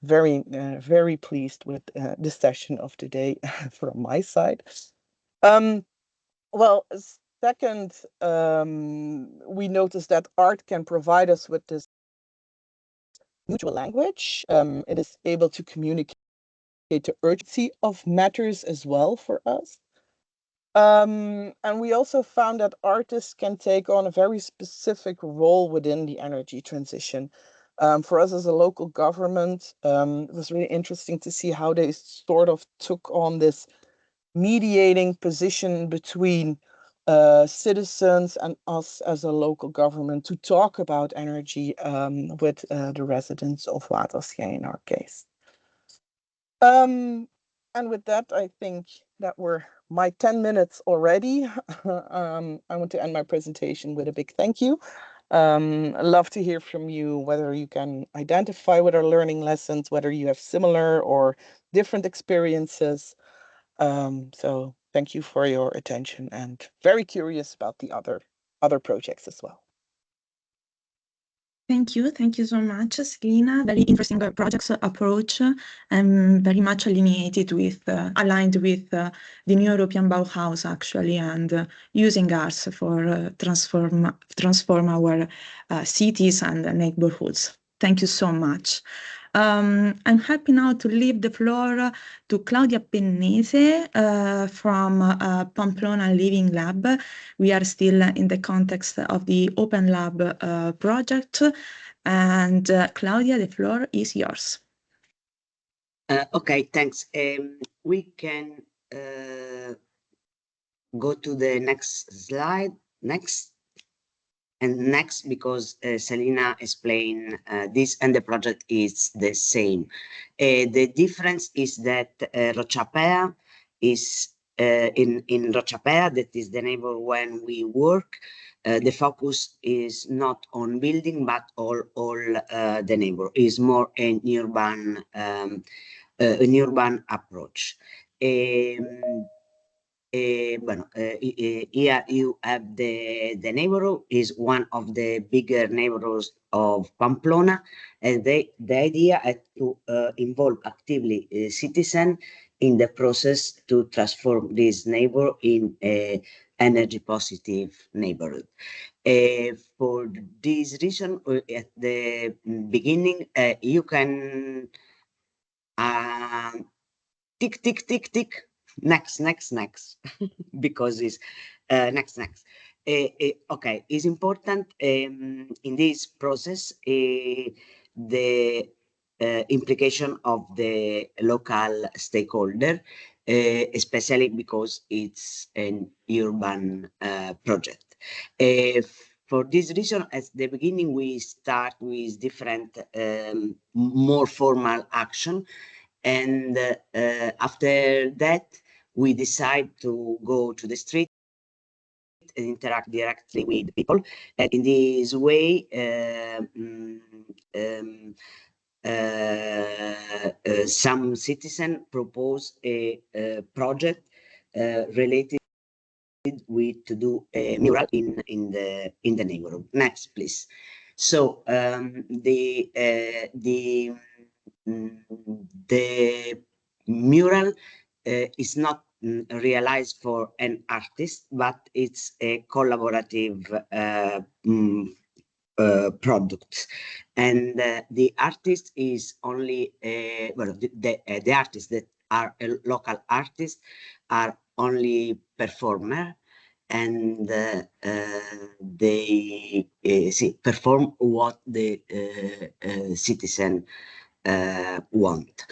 very pleased with the session of today from my side. Well, second, we noticed that art can provide us with this mutual language. It is able to communicate the urgency of matters as well for us. And we also found that artists can take on a very specific role within the energy transition. For us as a local government, it was really interesting to see how they sort of took on this mediating position between citizens and us as a local government to talk about energy with the residents of Waterschei in our case. And with that, I think that were my 10 minutes already. I want to end my presentation with a big thank you. I'd love to hear from you, whether you can identify with our learning lessons, whether you have similar or different experiences. So thank you for your attention, and very curious about the other projects as well. Thank you so much, Selina. Very interesting projects approach, and very much aligned with the new European Bauhaus actually, and using arts for transform our cities and neighborhoods. Thank you so much. I'm happy now to leave the floor to Claudia Pennese from Pamplona Living Lab. We are still in the context of the Open Lab project. And Claudia, the floor is yours. Okay, thanks. We can go to the next slide. Next. And next, because Selina explained this, and the project is the same. The difference is that Rochapea is in Rochapea, that is the neighbor when we work. The focus is not on building, but all the neighbor is more an urban approach. Here you have the neighborhood is one of the bigger neighborhoods of Pamplona, and the idea is to involve actively citizens in the process to transform this neighborhood in a energy positive neighborhood. For this reason, at the beginning, you can tick, tick, tick, tick, next, because it's next. Okay, it's important in this process the implication of the local stakeholder, especially because it's an urban project. For this reason, at the beginning, we start with different more formal action, and after that, we decide to go to the street and interact directly with people. And in this way, some citizens propose a project related with to do a mural in the neighborhood. Next, please. So the mural is not realized for an artist, but it's a collaborative product, and the artist is only the artists that are local artists are only performer, and they perform what the citizen want.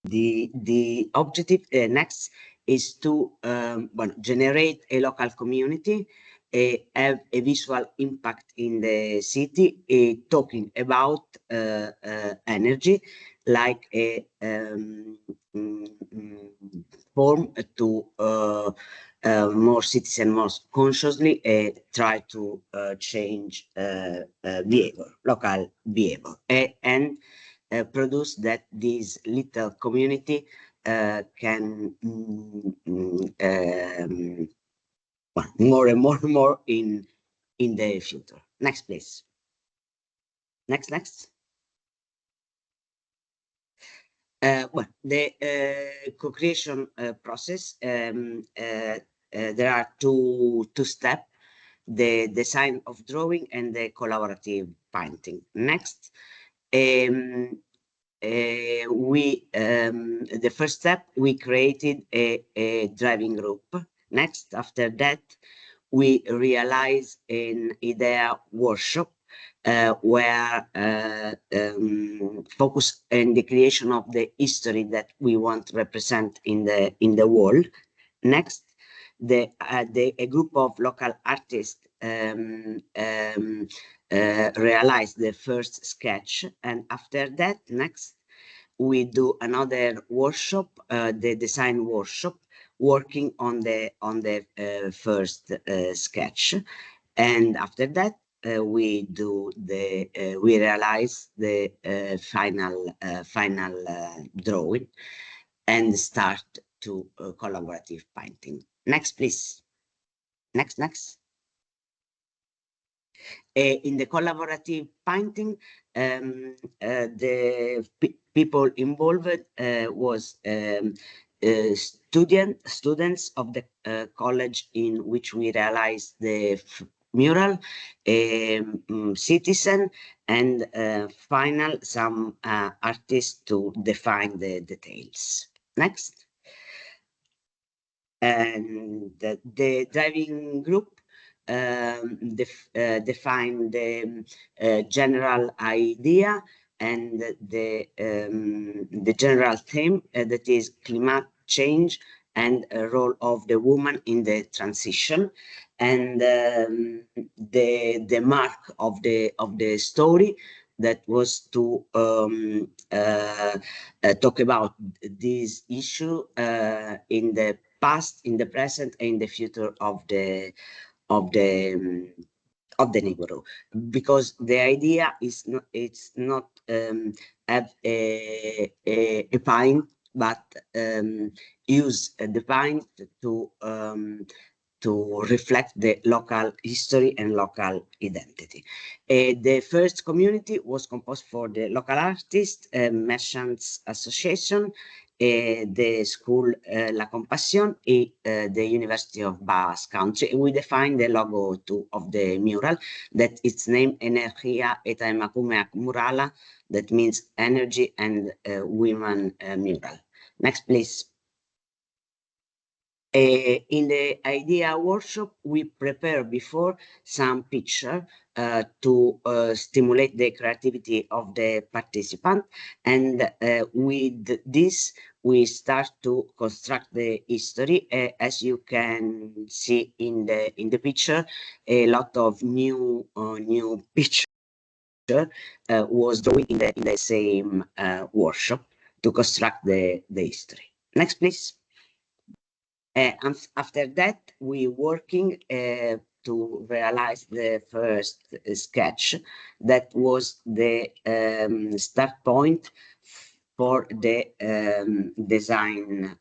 The objective next is to generate a local community, have a visual impact in the city, talking about energy, like a form to more citizen, more consciously try to change behavior, local behavior, and produce that this little community can more and more in the future. Next, please. Next. The co-creation process, there are two steps: the design of drawing and the collaborative painting. Next, the first step, we created a driving group. Next, after that, we realized an idea workshop where focus on the creation of the history that we want to represent in the world. Next, a group of local artists realized the first sketch, and after that, next, we do another workshop, the design workshop, working on the first sketch, and after that we realize the final drawing and start to collaborative painting. Next, please. Next. In the collaborative painting, the people involved was students of the college in which we realized the mural, citizen, and final some artists to define the details. Next. And the driving group define the general idea and the general theme that is climate change and a role of the woman in the transition, and the mark of the story that was to talk about this issue in the past, in the present, and in the future of the neighborhood, because the idea is not, it's not have a pine, but use the pine to reflect the local history and local identity. The first community was composed for the local artists, merchants association, the school La Compassion, the University of Basque Country. We defined the logo of the mural, that its name Energia eta emakumeak murala, that means energy and women mural. Next, please. In the idea workshop, we prepare before some picture to stimulate the creativity of the participant, and with this we start to construct the history. As you can see in the picture, a lot of new picture was drawn in the same workshop to construct the history. Next, please. After that, we working to realize the first sketch that was the start point for the design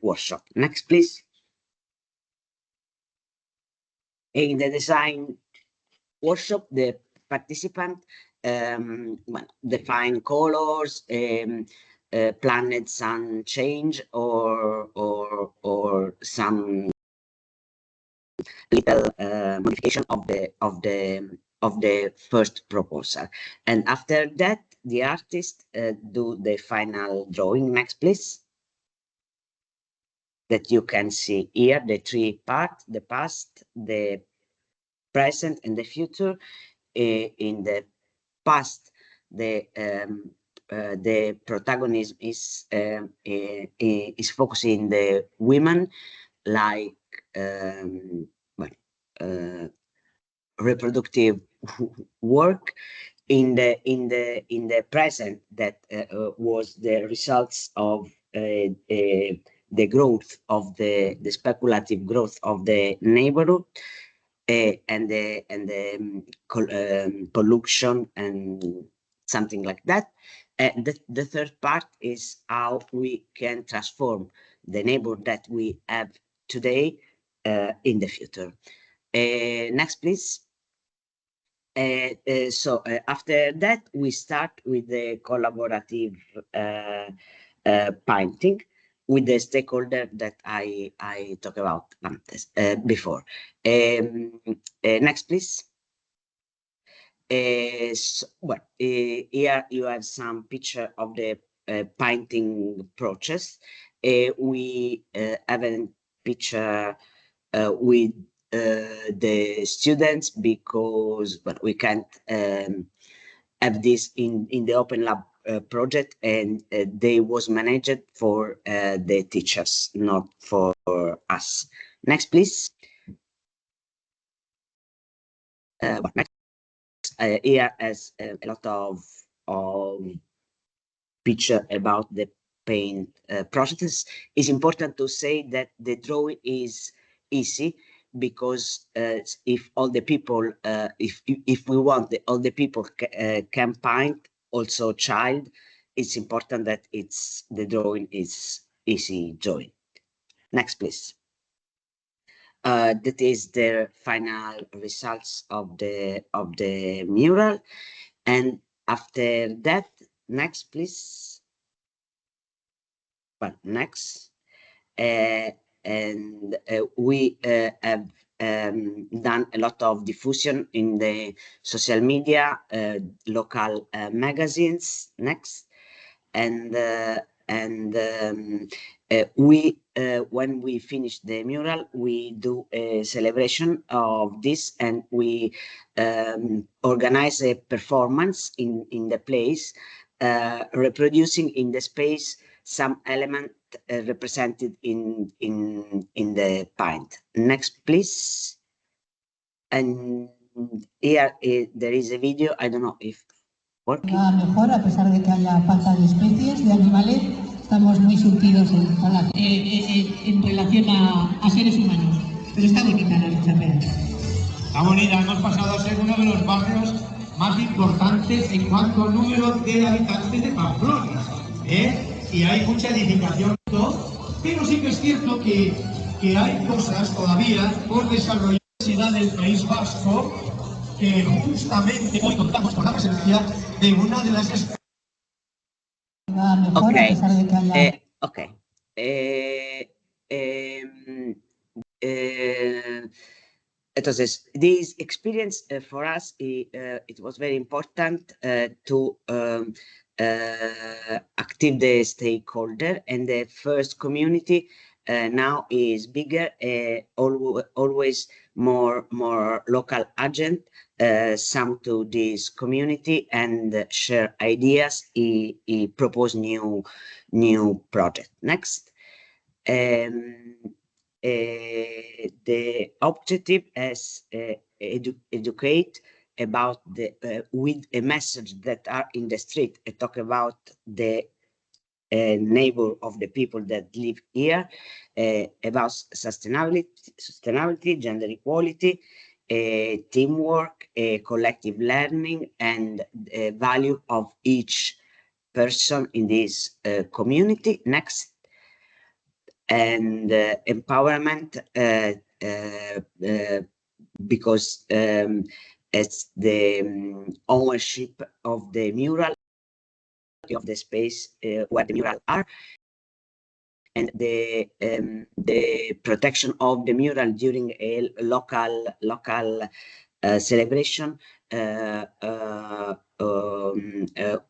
workshop. Next, please. In the design workshop, the participant define colors, planet sun change, or some little modification of the first proposal, and after that the artist do the final drawing. Next, please. That you can see here, the three parts: the past, the present, and the future. In the past, the protagonist is focusing the women, like reproductive work. In the present, that was the results of the growth of the speculative growth of the neighborhood, and the pollution and something like that. The third part is how we can transform the neighborhood that we have today in the future. Next, please. So after that, we start with the collaborative painting with the stakeholder that I talked about before. Next, please. So, well, here you have some picture of the painting process. We have a picture with the students, because but we can't have this in the Open Lab project, and they was managed for the teachers, not for us. Next, please. Next, here has a lot of picture about the paint process. It's important to say that the drawing is easy, because if all the people, if we want all the people can paint, also child, it's important that the drawing is easy drawing. Next, please. That is the final results of the mural, and after that, next, please. But next, and we have done a lot of diffusion in the social media, local magazines. Next, and we when we finish the mural, we do a celebration of this, and we organize a performance in the place, reproducing in the space some element represented in the paint. Next, please. And here there is a video. I don't know if working. Mejor, a pesar de que haya falta de especies, de animales, estamos muy surtidos en relación a seres humanos. Pero está bonita la chapela. Está bonita, hemos pasado a ser uno de los barrios más importantes en cuanto al número de habitantes de Pamplona. Y hay mucha edificación, pero sí que es cierto que hay cosas todavía por desarrollar en la Universidad del País Vasco, que justamente hoy contamos con la presencia de una de las escuelas. Mejor, a pesar de que haya... Okay. Entonces, this experience for us, it was very important to active the stakeholder, and the first community now is bigger, always more local agent, some to this community and share ideas, propose new project. Next. The objective is educate about with a message that are in the street, talk about the neighbor of the people that live here, about sustainability, gender equality, teamwork, collective learning, and value of each person in this community. Next. And empowerment, because it's the ownership of the mural, of the space where the mural are, and the protection of the mural during a local celebration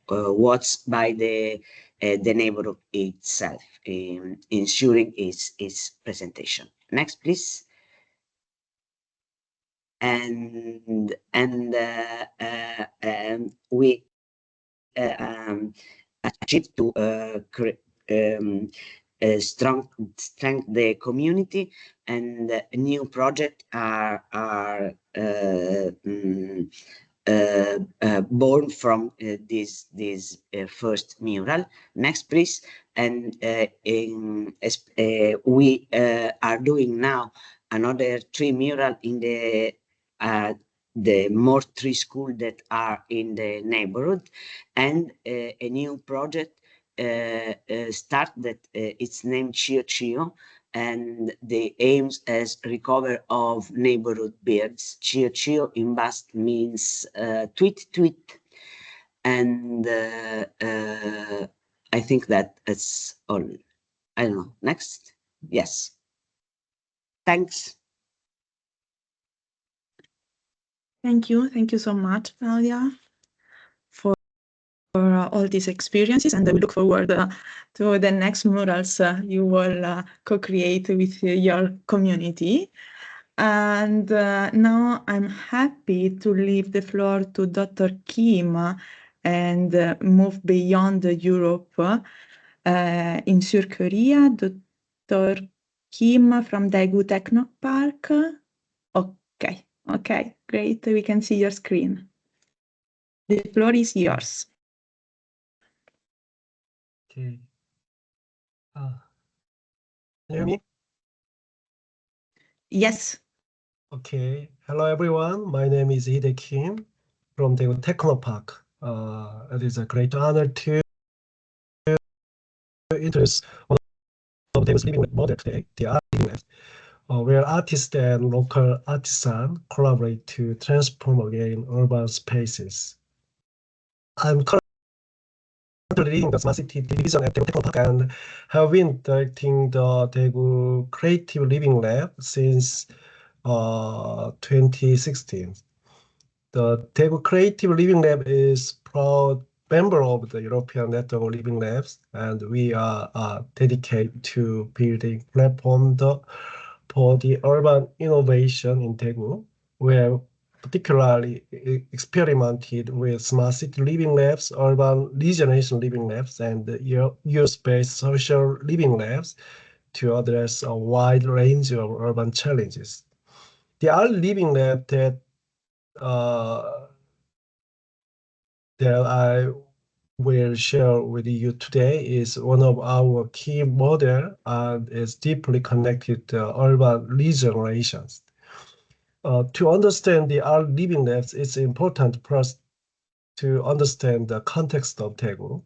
what's by the neighborhood itself, ensuring its presentation. Next, please. And we achieved to strengthen the community, and a new project are born from this first mural. Next, please. And we are doing now another 3 mural in the more 3 schools that are in the neighborhood, and a new project start that it's named Chio Chio, and the aims as recover of neighborhood birds. Chio Chio in Basque means tweet tweet, and I think that's all. I don't know. Next. Yes. Thanks. Thank you so much, Claudia, for all these experiences, and I look forward to the next murals you will co-create with your community. And now I'm happy to leave the floor to Dr. Kim and move beyond Europe in South Korea. Dr. Kim from Daegu Technopark. Okay, great. We can see your screen. The floor is yours. Okay. Can you hear me? Yes. Okay. Hello, everyone. My name is Hide Kim from Daegu Technopark. It is a great honor to introduce one of Daegu's living model today, the art living lab, where artists and local artisans collaborate to transform again urban spaces. I'm currently leading the Smart City division at Daegu Technopark and have been directing the Daegu Creative Living Lab since 2016. The Daegu Creative Living Lab is proud member of the European Network of Living Labs, and we are dedicated to building platform for the urban innovation in Daegu. We have particularly experimented with smart city living labs, urban regeneration living labs, and youth-based social living labs to address a wide range of urban challenges. The art living lab that I will share with you today is one of our key model and is deeply connected to urban regenerations. To understand the art living labs, it's important for us to understand the context of Daegu.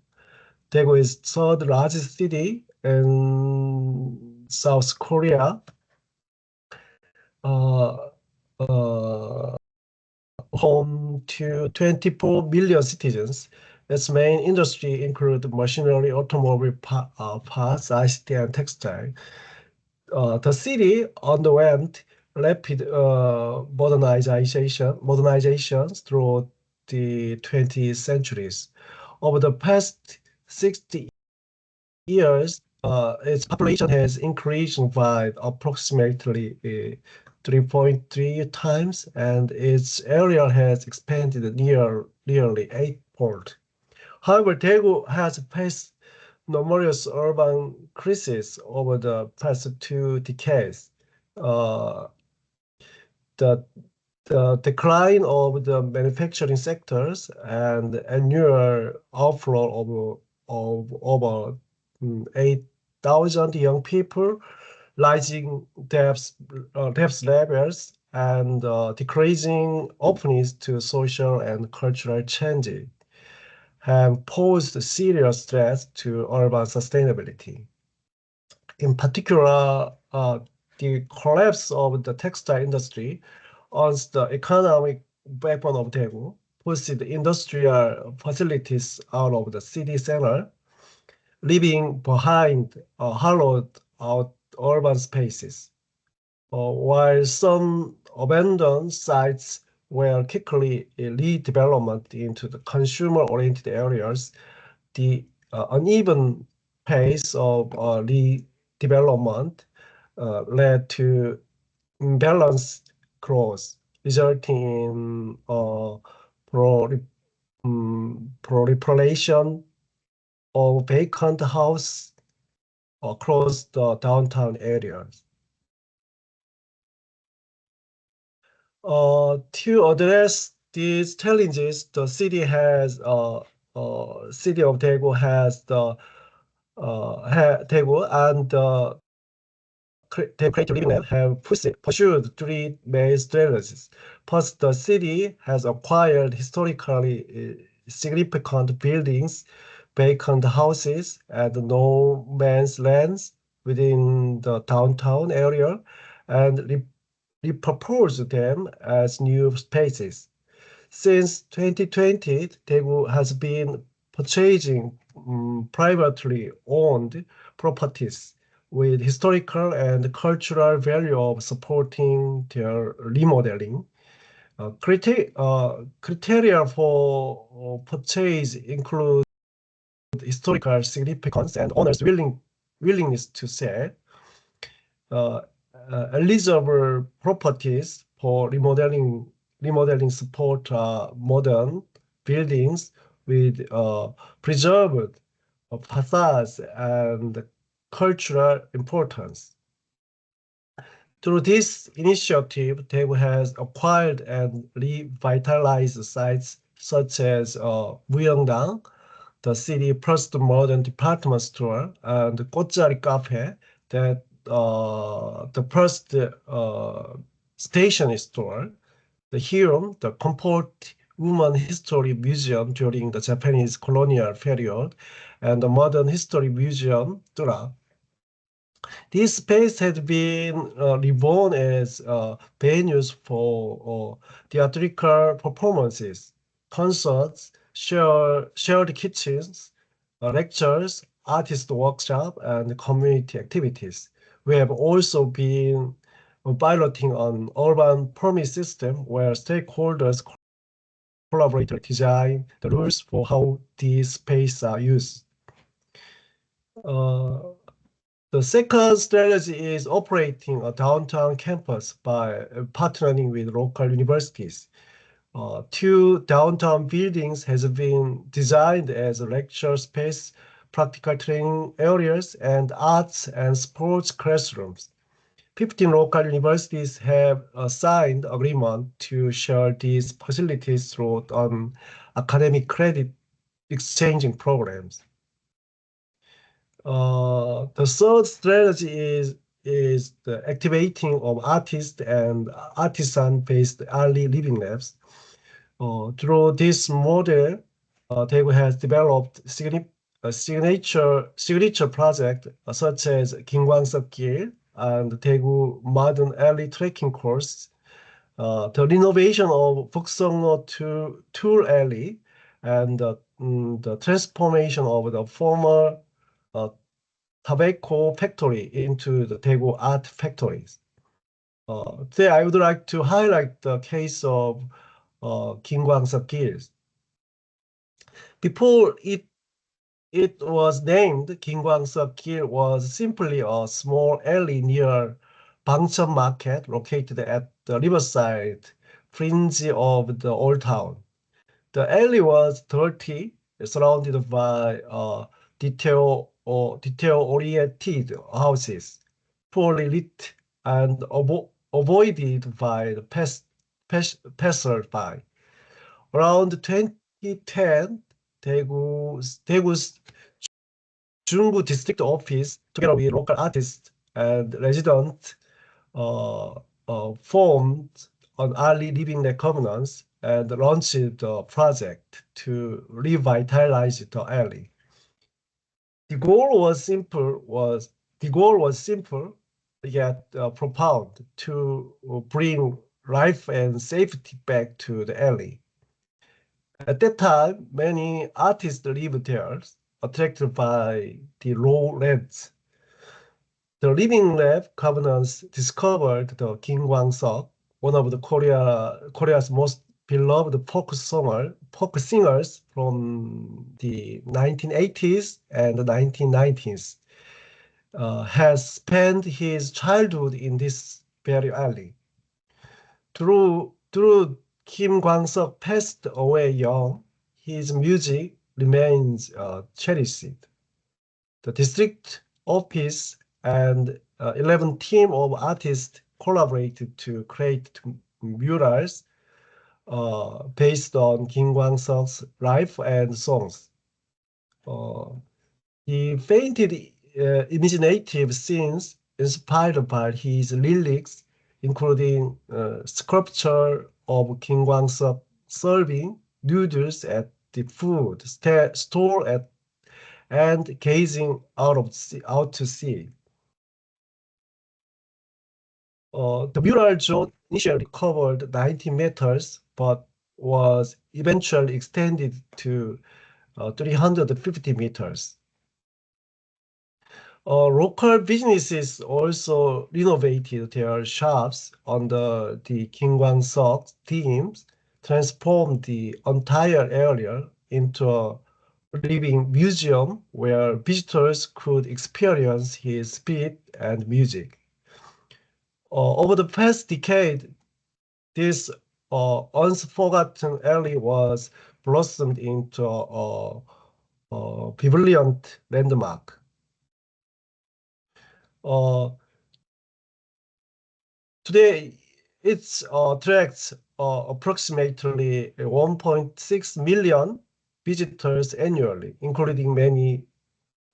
Daegu is third largest city in South Korea. Home to 24 million citizens. Its main industry include machinery, automobile parts, ICT, and textile. The city underwent rapid modernizations throughout the 20th centuries. Over the past 60 years, its population has increased by approximately 3.3 times, and its area has expanded nearly eightfold. However, Daegu has faced numerous urban crises over the past 2 decades. The decline of the manufacturing sectors and annual outflow of over 8,000 young people, rising debt levels, and decreasing openness to social and cultural change have posed serious threats to urban sustainability. In particular, the collapse of the textile industry on the economic backbone of Daegu pushed industrial facilities out of the city center, leaving behind hollowed out urban spaces. While some abandoned sites were quickly redeveloped into the consumer-oriented areas, the uneven pace of redevelopment led to imbalanced growth, resulting in proliferation of vacant houses across the downtown areas. To address these challenges, the city of Daegu has Daegu and the Creative Living Lab have pursued three main strategies. First, the city has acquired historically significant buildings, vacant houses, and no man's lands within the downtown area, and repurposed them as new spaces. Since 2020, Daegu has been purchasing privately owned properties with historical and cultural value of supporting their remodeling. Criteria for purchase include historical significance and owners' willingness to sell. eligible properties for remodeling support modern buildings with preserved facades and cultural importance. Through this initiative, Daegu has acquired and revitalized sites such as Muyongdang, the city's first modern department store, and Kotjari Cafe, that the first stationery store, the Hirom, the Comfort Woman History Museum during the Japanese colonial period, and the Modern History Museum, Tura. This space had been reborn as venues for theatrical performances, concerts, shared kitchens, lectures, artist workshop, and community activities. We have also been piloting an urban permit system where stakeholders collaborate to design the rules for how these spaces are used. The second strategy is operating a downtown campus by partnering with local universities. Two downtown buildings has been designed as a lecture space, practical training areas, and arts and sports classrooms. 15 local universities have signed agreement to share these facilities through academic credit exchanging programs. The third strategy is the activating of artists and artisan-based early living labs. Through this model, Daegu has developed signature project such as Gil and Daegu Modern Early Trekking Course, the renovation of Buksongno to Tool Alley, and the transformation of the former tobacco factory into the Daegu art factories. Today, I would like to highlight the case of Gil. Before it was named, Gil was simply a small alley near Bangcheon Market located at the riverside fringe of the old town. The alley was dirty, surrounded by detail-oriented houses, poorly lit, and avoided by the passersby. Around 2010, Daegu's Junggu district office, together with local artists and residents, formed an early living lab governance and launched the project to revitalize the alley. The goal was simple yet profound, to bring life and safety back to the alley. At that time, many artists lived there, attracted by the low rents. The Living Lab governance discovered the Kim Kwang-seok, one of Korea's most beloved folk singers from the 1980s and the 1990s, has spent his childhood in this very alley. Through Kim Kwang-seok passed away young, his music remains cherished. The district office and 11 team of artists collaborated to create murals based on Kim Kwang-seok's life and songs. He painted imaginative scenes inspired by his lyrics, including sculpture of Kim Kwang-seok serving noodles at the food store and gazing out to sea. The mural drawn initially covered 90 meters, but was eventually extended to 350 meters. Local businesses also renovated their shops under the Kim Kwang-seok themes, transformed the entire area into a living museum where visitors could experience his spirit and music. Over the past decade, this once forgotten alley was blossomed into a brilliant landmark. Today, it attracts approximately 1.6 million visitors annually, including many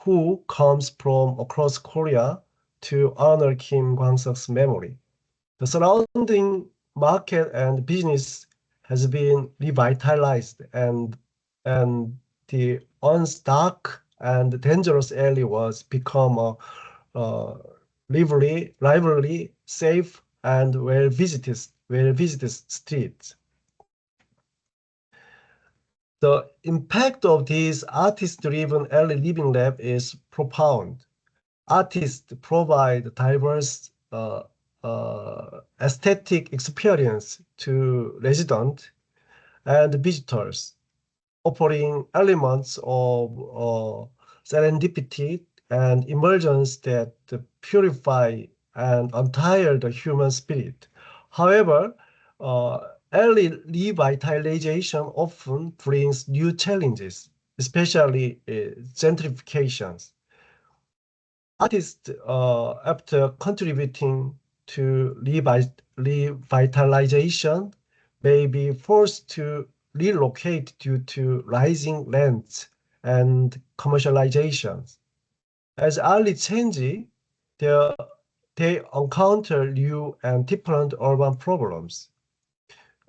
who comes from across Korea to honor Kim Kwang-seok's memory. The surrounding market and business has been revitalized, and the once dark and dangerous alley was become a lively, safe, and well-visited street. The impact of this artist-driven early living lab is profound. Artists provide diverse aesthetic experience to residents and visitors, offering elements of serendipity and emergence that purify and untire the human spirit. However, early revitalization often brings new challenges, especially gentrifications. Artists, after contributing to revitalization, may be forced to relocate due to rising rents and commercializations. As early change, they encounter new and different urban problems.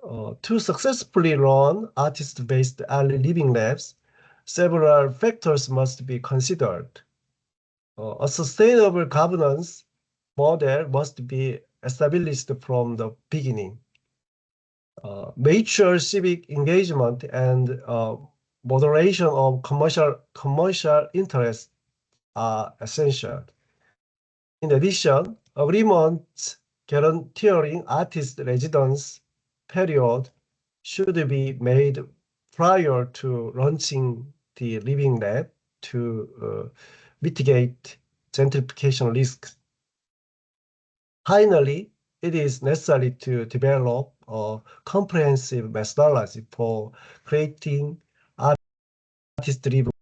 To successfully run artist-based early living labs, several factors must be considered. A sustainable governance model must be established from the beginning. Mature civic engagement and moderation of commercial interests are essential. In addition, agreements guaranteeing artist residence period should be made prior to launching the living lab to mitigate gentrification risks. Finally, it is necessary to develop a comprehensive methodology for creating artist-driven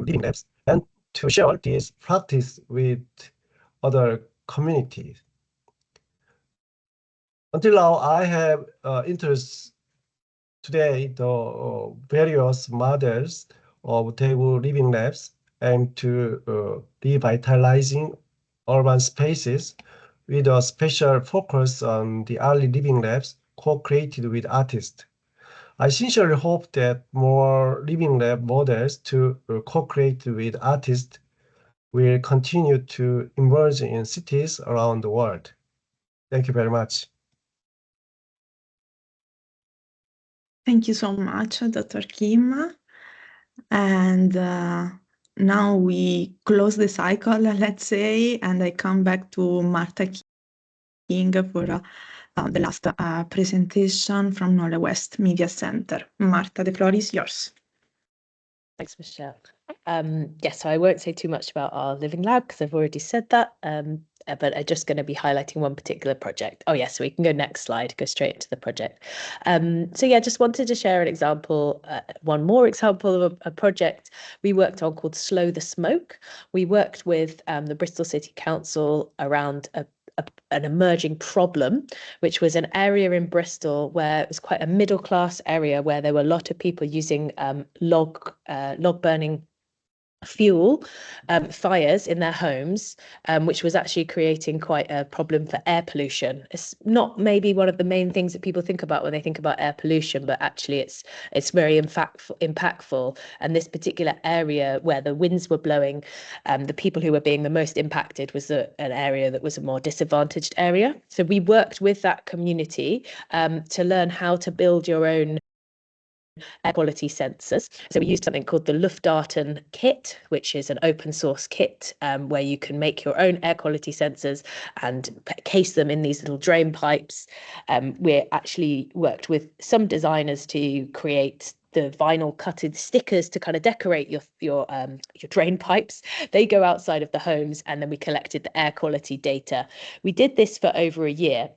living labs and to share this practice with other communities. Until now, I have introduced today the various models of table living labs aimed to revitalizing urban spaces with a special focus on the early living labs co-created with artists. I sincerely hope that more living lab models to co-create with artists will continue to emerge in cities around the world. Thank you very much. Thank you so much, Dr. Kim. And now we close the cycle, let's say, and I come back to Martha King for the last presentation from Knowledge West Media Center. Martha, the floor is yours. Thanks, Michelle. Yes, so I won't say too much about our living lab because I've already said that, but I'm just going to be highlighting one particular project. Oh, yes, so we can go next slide, go straight into the project. So yeah, just wanted to share an example, one more example of a project we worked on called Slow the Smoke. We worked with the Bristol City Council around an emerging problem, which was an area in Bristol where it was quite a middle class area where there were a lot of people using log burning fuel fires in their homes, which was actually creating quite a problem for air pollution. It's not maybe one of the main things that people think about when they think about air pollution, but actually it's very impactful. And this particular area where the winds were blowing, the people who were being the most impacted was an area that was a more disadvantaged area. So we worked with that community to learn how to build your own air quality sensors. So we used something called the Luftdaten kit, which is an open source kit where you can make your own air quality sensors and case them in these little drain pipes. We actually worked with some designers to create the vinyl cutted stickers to kind of decorate your drain pipes. They go outside of the homes, and then we collected the air quality data. We did this for over a year.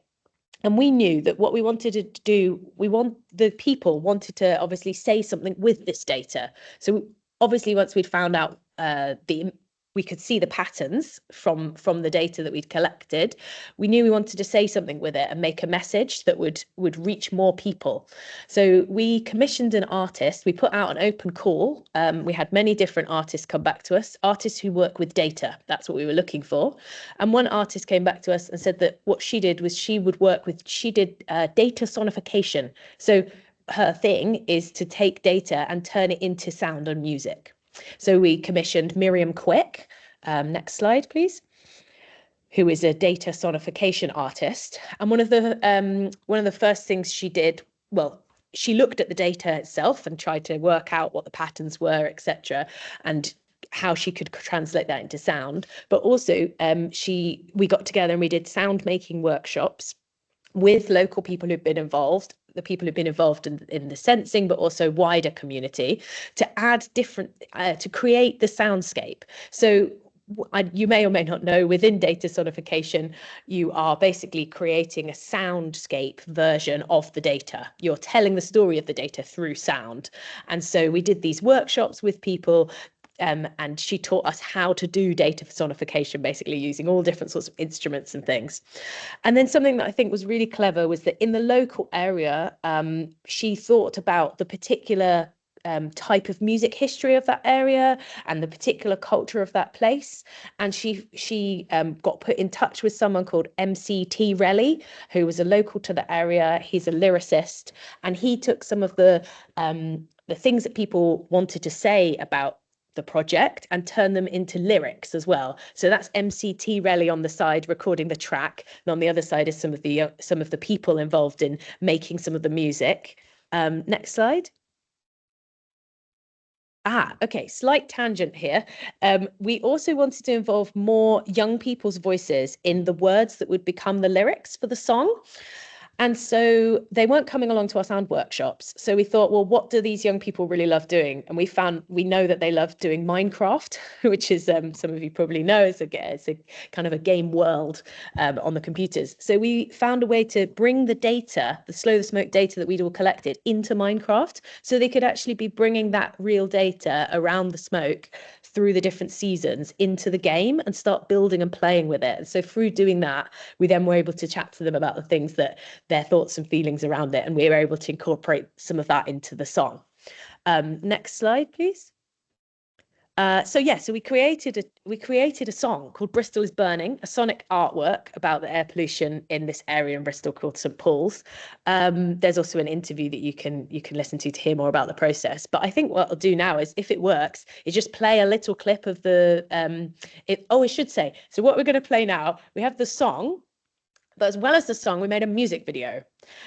And we knew that what we wanted to do, the people wanted to obviously say something with this data. So obviously, once we'd found out we could see the patterns from the data that we'd collected, we knew we wanted to say something with it and make a message that would reach more people. So we commissioned an artist. We put out an open call. We had many different artists come back to us, artists who work with data. That's what we were looking for. And one artist came back to us and said that what she did was she did data sonification. So her thing is to take data and turn it into sound and music. So we commissioned Miriam Quick, next slide, please, who is a data sonification artist. And one of the first things she did, well, she looked at the data itself and tried to work out what the patterns were, etc., and how she could translate that into sound. But also, we got together and we did sound making workshops with local people who've been involved, the people who've been involved in the sensing, but also wider community, to add different, to create the soundscape. So you may or may not know, within data sonification, you are basically creating a soundscape version of the data. You're telling the story of the data through sound. And so we did these workshops with people, and she taught us how to do data sonification, basically using all different sorts of instruments and things. And then something that I think was really clever was that in the local area, she thought about the particular type of music history of that area and the particular culture of that place. And she got put in touch with someone called MC Relly, who was a local to the area. He's a lyricist, and he took some of the things that people wanted to say about the project and turn them into lyrics as well. So that's MC Relly on the side recording the track, and on the other side is some of the people involved in making some of the music. Next slide. Okay, slight tangent here. We also wanted to involve more young people's voices in the words that would become the lyrics for the song. And so they weren't coming along to our sound workshops. So we thought, well, what do these young people really love doing? And we know that they love doing Minecraft, which is, some of you probably know, it's a kind of a game world on the computers. So we found a way to bring the data, the Slow the Smoke data that we'd all collected, into Minecraft. So they could actually be bringing that real data around the smoke through the different seasons into the game and start building and playing with it. And so through doing that, we then were able to chat to them about the things that their thoughts and feelings around it, and we were able to incorporate some of that into the song. Next slide, please. So we created a song called Bristol is Burning, a sonic artwork about the air pollution in this area in Bristol called St Paul's. There's also an interview that you can listen to hear more about the process. But I think what I'll do now is, if it works, is just play a little clip of the. I should say. So what we're going to play now, we have the song. But as well as the song, we made a music video.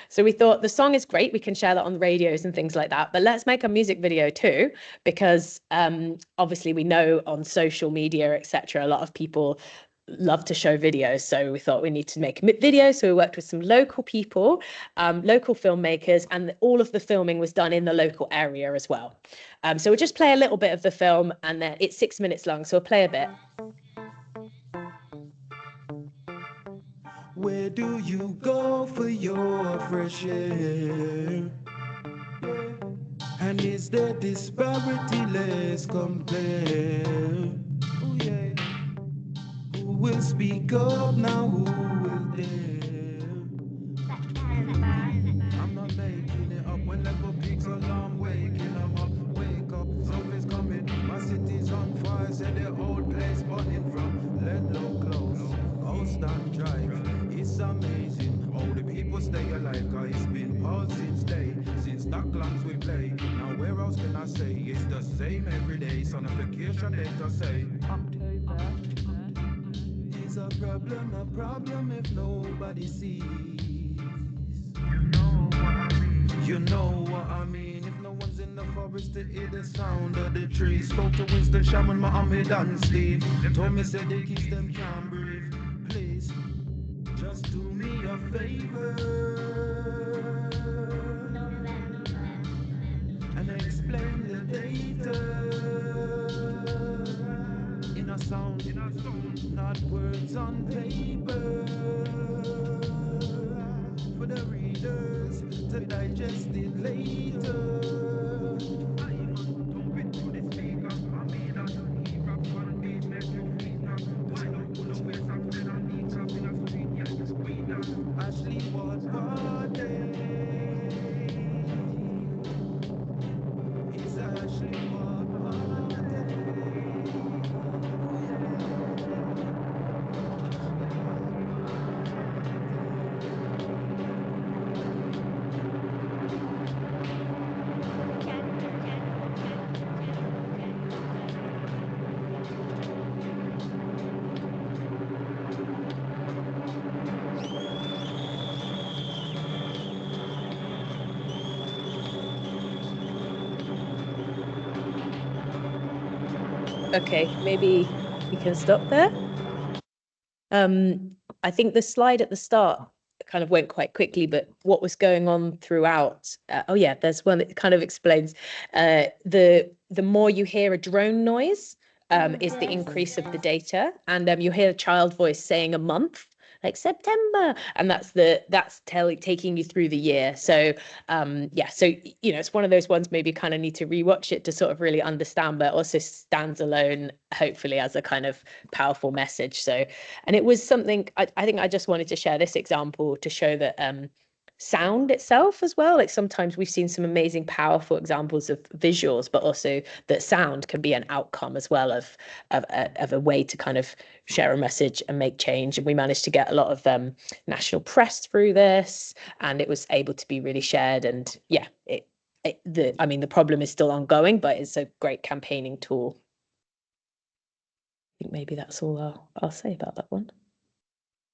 So we thought the song is great. We can share that on the radios and things like that. But let's make a music video too, because obviously we know on social media, etc., a lot of people love to show videos. So we thought we need to make a video. So we worked with some local people, local filmmakers, and all of the filming was done in the local area as well. So we'll just play a little bit of the film, and then it's 6 minutes long. So we'll play a bit. Where do you go for your fresh air? And is there disparity less compared? Oh yeah. Who will speak up now? Who will dare? I'm not making it up when level peaks alarm, waking them up. Wake up, something's coming. My city's on fire, said the old place burning from let low close. Ghost and drive. It's amazing how the people stay alive, cause it's been hard since day, since Docklands we play. Now where else can I say? It's the same every day, sonification data say October is a problem if nobody sees. You know what I mean. If no one's in the forest to hear the sound of the trees. Spoke to Winston Shaman, Mohammed and Steve. Told me said the kids them can't breathe. Please, just do me a favor and sound, not words on paper. For the readers to digest it later. Ashley, what day? It's Ashley, what Okay, maybe we can stop there. I think the slide at the start kind of went quite quickly, but what was going on throughout? Oh yeah, there's one that kind of explains the more you hear a drone noise is the increase of the data, and you hear a child voice saying a month, like September, and that's taking you through the year. So yeah, so you know, it's one of those ones maybe kind of need to rewatch it to sort of really understand, but also stands alone, hopefully, as a kind of powerful message. So, and it was something I think I just wanted to share this example to show that sound itself as well. Like sometimes we've seen some amazing, powerful examples of visuals, but also that sound can be an outcome as well of a way to kind of share a message and make change. And we managed to get a lot of national press through this, and it was able to be really shared. And yeah, I mean, the problem is still ongoing, but it's a great campaigning tool. I think maybe that's all I'll say about that one.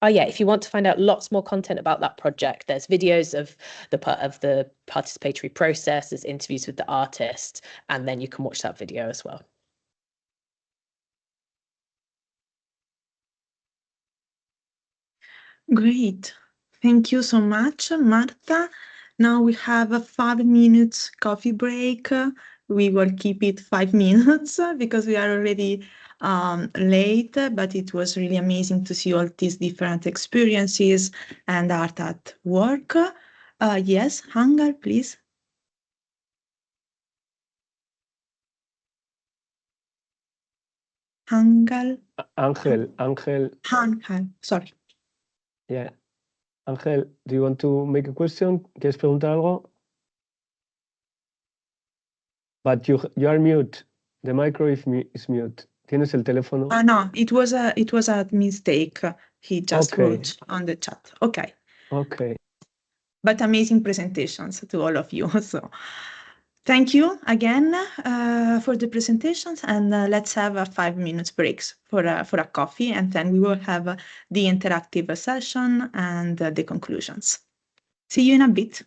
Oh yeah, if you want to find out lots more content about that project, there's videos of the participatory process, there's interviews with the artist, and then you can watch that video as well. Great. Thank you so much, Marta. Now we have a 5 minutes coffee break. We will keep it 5 minutes because we are already late, but it was really amazing to see all these different experiences and art at work. Yes, Hangar, please. Angel, sorry. Yeah. Ángel, do you want to make a question? ¿Quieres preguntar algo? But you are mute. The micro is mute. ¿Tienes el teléfono? No, it was a mistake. He just wrote on the chat. Okay. Okay. But amazing presentations to all of you. So thank you again for the presentations, and let's have a 5 minutes breaks for a coffee, and then we will have the interactive session and the conclusions. See you in a bit.